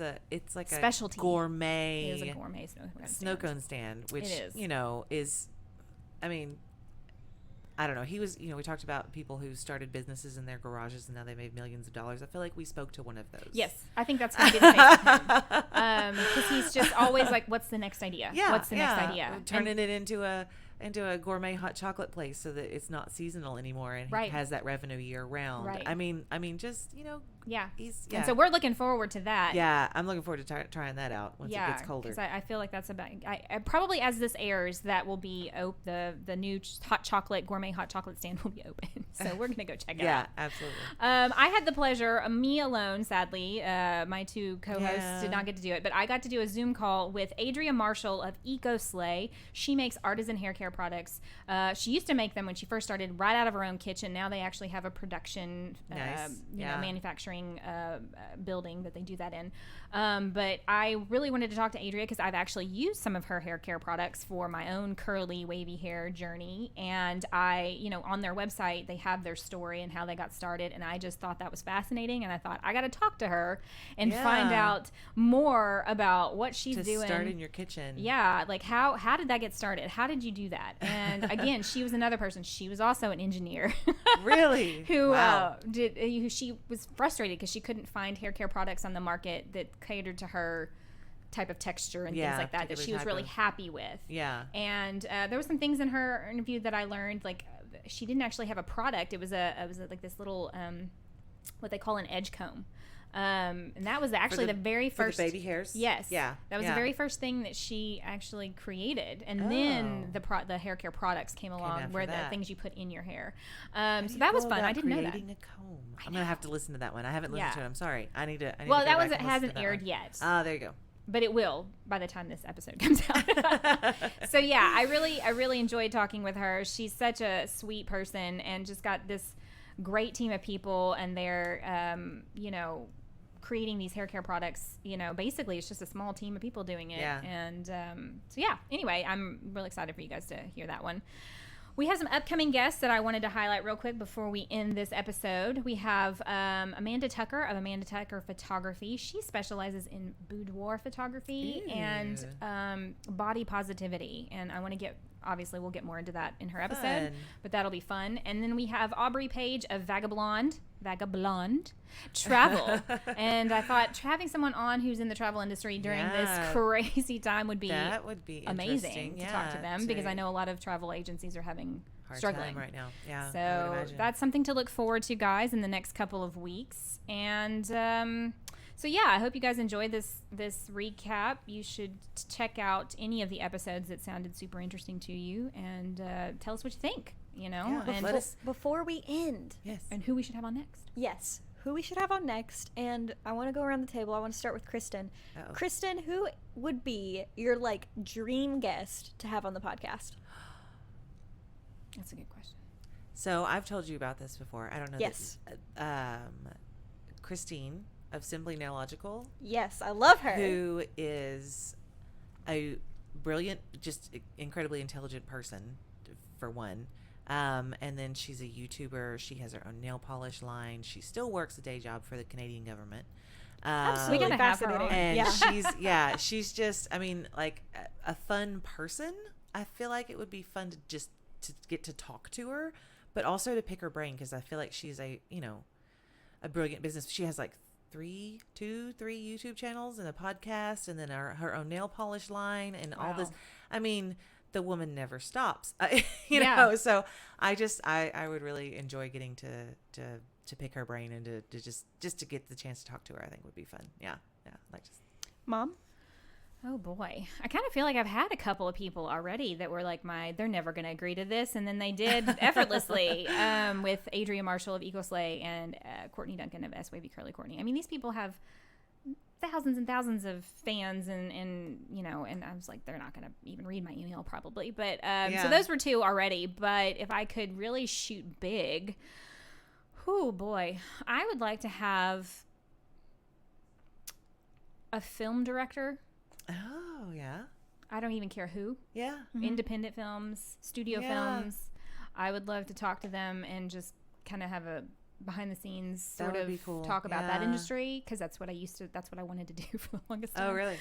like Specialty. a gourmet It is a gourmet snow cone stand, which It is. is, I mean, I don't know. He was, we talked about people who started businesses in their garages and now they made millions of dollars. I feel like we spoke to one of those. Yes, I think that's going to be the case with him. Because he's just always like, what's the next idea? Yeah. What's the next idea? Turning it into a gourmet hot chocolate place so that it's not seasonal anymore and Right. he has that revenue year round. Right. I mean, just, Yeah. he's, And so we're looking forward to that. yeah, I'm looking forward to trying that out once it gets colder. because I feel like that's about. I probably as this airs, that will be the new gourmet hot chocolate stand will be open. So we're gonna go check it out. Yeah, absolutely. I had the pleasure, me alone, sadly, my two co-hosts Yeah. did not get to do it, but I got to do a Zoom call with Adria Marshall of EcoSlay. She makes artisan hair care products. She used to make them when she first started right out of her own kitchen. Now they actually have a production, Nice. manufacturing building that they do that in. But I really wanted to talk to Adria because I've actually used some of her hair care products for my own curly, wavy hair journey. And I, on their website, they have their story and how they got started. And I just thought that was fascinating. And I thought, I got to talk to her and find out more about what she's To doing. start in your kitchen. Yeah, like how did that get started? How did you do that? And again, she was another person. She was also an engineer. Really? who Wow. she was frustrated because she couldn't find hair care products on the market that catered to her type of texture and things like that particular she was type really of- happy with. Yeah. And there were some things in her interview that I learned, like she didn't actually have a product. It was like this little what they call an edge comb. And that was actually the very first for the baby hairs. Yes. Yeah. That was the very first thing that she actually created, and then the hair care products came along, after where the that. things you put in your hair. So that was fun. I didn't know that. Creating a comb. I'm gonna have to listen to that one. I haven't listened to it. I'm sorry. I need to. Well, to go that back one and listen hasn't to that aired one. yet. There you go. But it will by the time this episode comes out. So yeah, I really enjoyed talking with her. She's such a sweet person and just got this great team of people, and they're creating these hair care products. Basically it's just a small team of people doing it. Yeah. And so yeah, anyway, I'm really excited for you guys to hear that one. We have some upcoming guests that I wanted to highlight real quick before we end this episode. We have Amanda Tucker of Amanda Tucker Photography. She specializes in boudoir photography and body positivity. And I want to obviously we'll get more into that in her episode, Fun. but that'll be fun. And then we have Aubrey Page of Vagabond Travel. And I thought having someone on who's in the travel industry during this crazy time would be amazing to talk to them, because I know a lot of travel agencies are having struggling time right now. Yeah. I would So imagine. that's something to look forward to, guys, in the next couple of weeks. And so yeah, I hope you guys enjoyed this recap. You should check out any of the episodes that sounded super interesting to you, and tell us what you think. Yeah, and let us. Before we end, Yes. and who we should have on next. yes, who we should have on next, and I want to go around the table. I want to start with Kristin. Uh-oh. Kristin, who would be your dream guest to have on the podcast? That's a good question. So I've told you about this before. I don't know. Yes. Christine of Simply Nailogical, Yes, I love her. who is a brilliant, just incredibly intelligent person, for one. And then she's a YouTuber. She has her own nail polish line. She still works a day job for the Canadian government. Absolutely We gotta have her fascinating. And Yeah. she's just, I mean, like a fun person. I feel like it would be fun to get to talk to her, but also to pick her brain, because I feel like she's a brilliant business. She has like three YouTube channels and a podcast, and then her own nail polish line and all this. I mean, the woman never stops, you know? So I would really enjoy getting to pick her brain and to just to get the chance to talk to her. I think would be fun. Yeah. Like just. Mom? Oh boy. I kind of feel like I've had a couple of people already that were like they're never going to agree to this. And then they did effortlessly, with Adria Marshall of EcoSlay and Courtney Duncan of S Wavy Curly Courtney. I mean, these people have thousands and thousands of fans and you know, and I was like, they're not going to even read my email probably. But so those were two already. But if I could really shoot big, oh boy, I would like to have a film director. Oh, yeah. I don't even care who. Yeah. Mm-hmm. Independent films, studio films. I would love to talk to them and just kind of have a behind the scenes sort of cool. talk about that industry, because that's what I wanted to do for the longest time. Oh, really?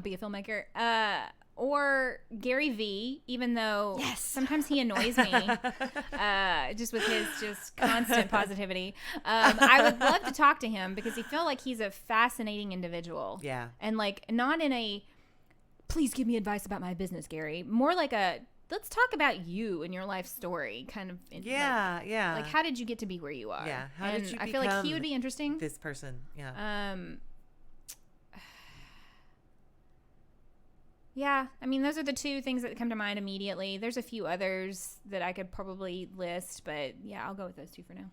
Be a filmmaker. Or Gary Vee, even though sometimes he annoys me just with his just constant positivity. I would love to talk to him because I feel like he's a fascinating individual. Yeah. And like not in a, please give me advice about my business, Gary. More like a, let's talk about you and your life story kind of. Yeah. Like how did you get to be where you are? Yeah. How did you I feel like he would be interesting. This person. Yeah. Yeah, I mean, those are the two things that come to mind immediately. There's a few others that I could probably list, but yeah, I'll go with those two for now.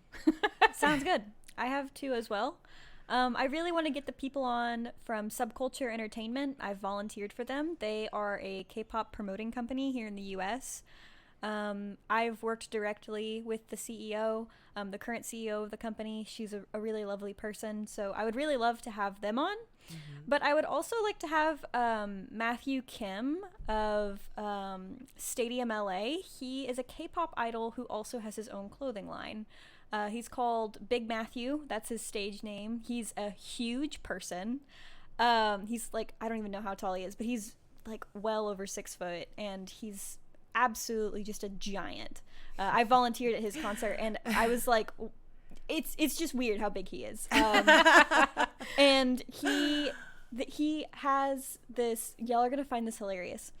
Sounds good. I have two as well. I really want to get the people on from Subculture Entertainment. I've volunteered for them. They are a K-pop promoting company here in the U.S. I've worked directly with the CEO, the current CEO of the company. She's a really lovely person, so I would really love to have them on. Mm-hmm. But I would also like to have Matthew Kim of Stadium LA. He is a K-pop idol who also has his own clothing line. He's called Big Matthew. That's his stage name. He's a huge person. He's like, I don't even know how tall he is, but he's like well over 6 foot, and he's absolutely just a giant. I volunteered at his concert, and I was like, it's just weird how big he is. And he has this, y'all are gonna find this hilarious.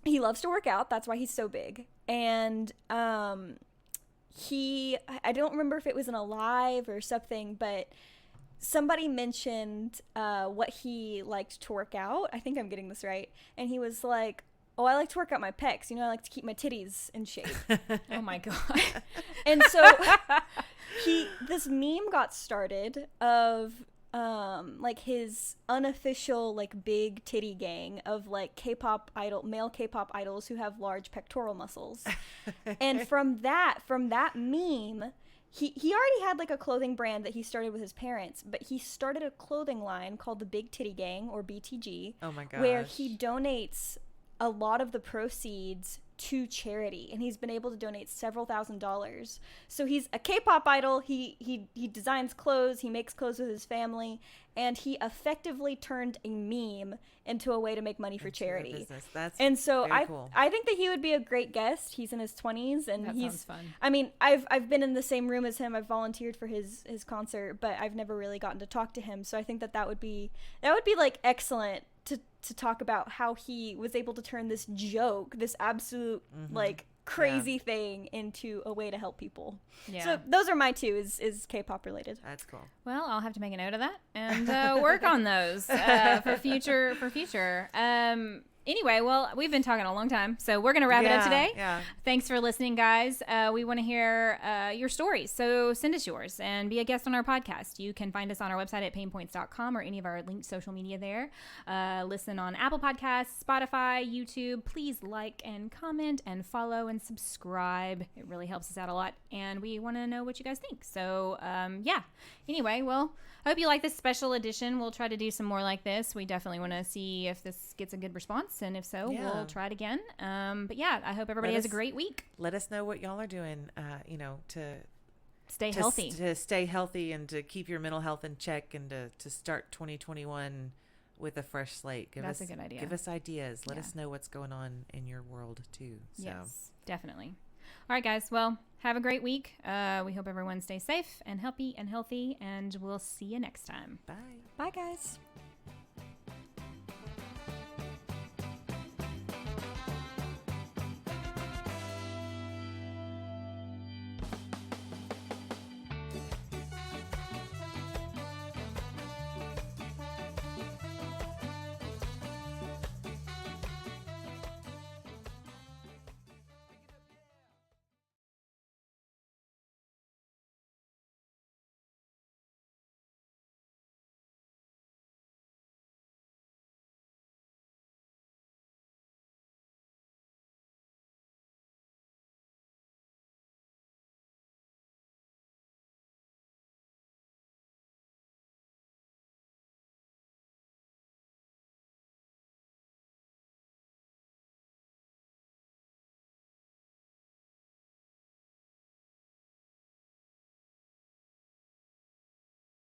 He loves to work out. That's why he's so big. And I don't remember if it was in a live or something, but somebody mentioned what he liked to work out. I think I'm getting this right. And he was like, oh, I like to work out my pecs. You know, I like to keep my titties in shape. Oh my God. And so this meme got started of like his unofficial like big titty gang of like male K-pop idols who have large pectoral muscles. And from that meme, he already had like a clothing brand that he started with his parents, but he started a clothing line called the Big Titty Gang, or BTG. Oh my gosh. Where he donates a lot of the proceeds to charity, and he's been able to donate several $1,000s. So he's a K-pop idol. He designs clothes. He makes clothes with his family, and he effectively turned a meme into a way to make money for charity. That's and so cool. I think that he would be a great guest. He's in his 20s, and that he's sounds fun. I mean, I've been in the same room as him. I've volunteered for his concert, but I've never really gotten to talk to him. So I think that would be like excellent to talk about how he was able to turn this joke, this absolute like crazy thing, into a way to help people. Yeah. So those are my two is K-pop related. That's cool. Well, I'll have to make a note of that and work on those for future. Anyway, well, we've been talking a long time, so we're going to wrap it up today. Yeah. Thanks for listening, guys. We want to hear your stories, so send us yours and be a guest on our podcast. You can find us on our website at PaynePoints.com or any of our linked social media there. Listen on Apple Podcasts, Spotify, YouTube. Please like and comment and follow and subscribe. It really helps us out a lot, and we want to know what you guys think. So, yeah. Anyway, well, I hope you like this special edition. We'll try to do some more like this. We definitely want to see if this gets a good response. response, and if so, Yeah. we'll try it again. But yeah, I hope everybody has a great week. Let us know what y'all are doing, to Stay healthy. To stay healthy and to keep your mental health in check, and to start 2021 with a fresh slate. That's a good idea. Give us ideas. Let Yeah. us know what's going on in your world too. So. Yes, definitely. All right, guys. Well, have a great week. We hope everyone stays safe and happy and healthy, and we'll see you next time. Bye. Bye, guys.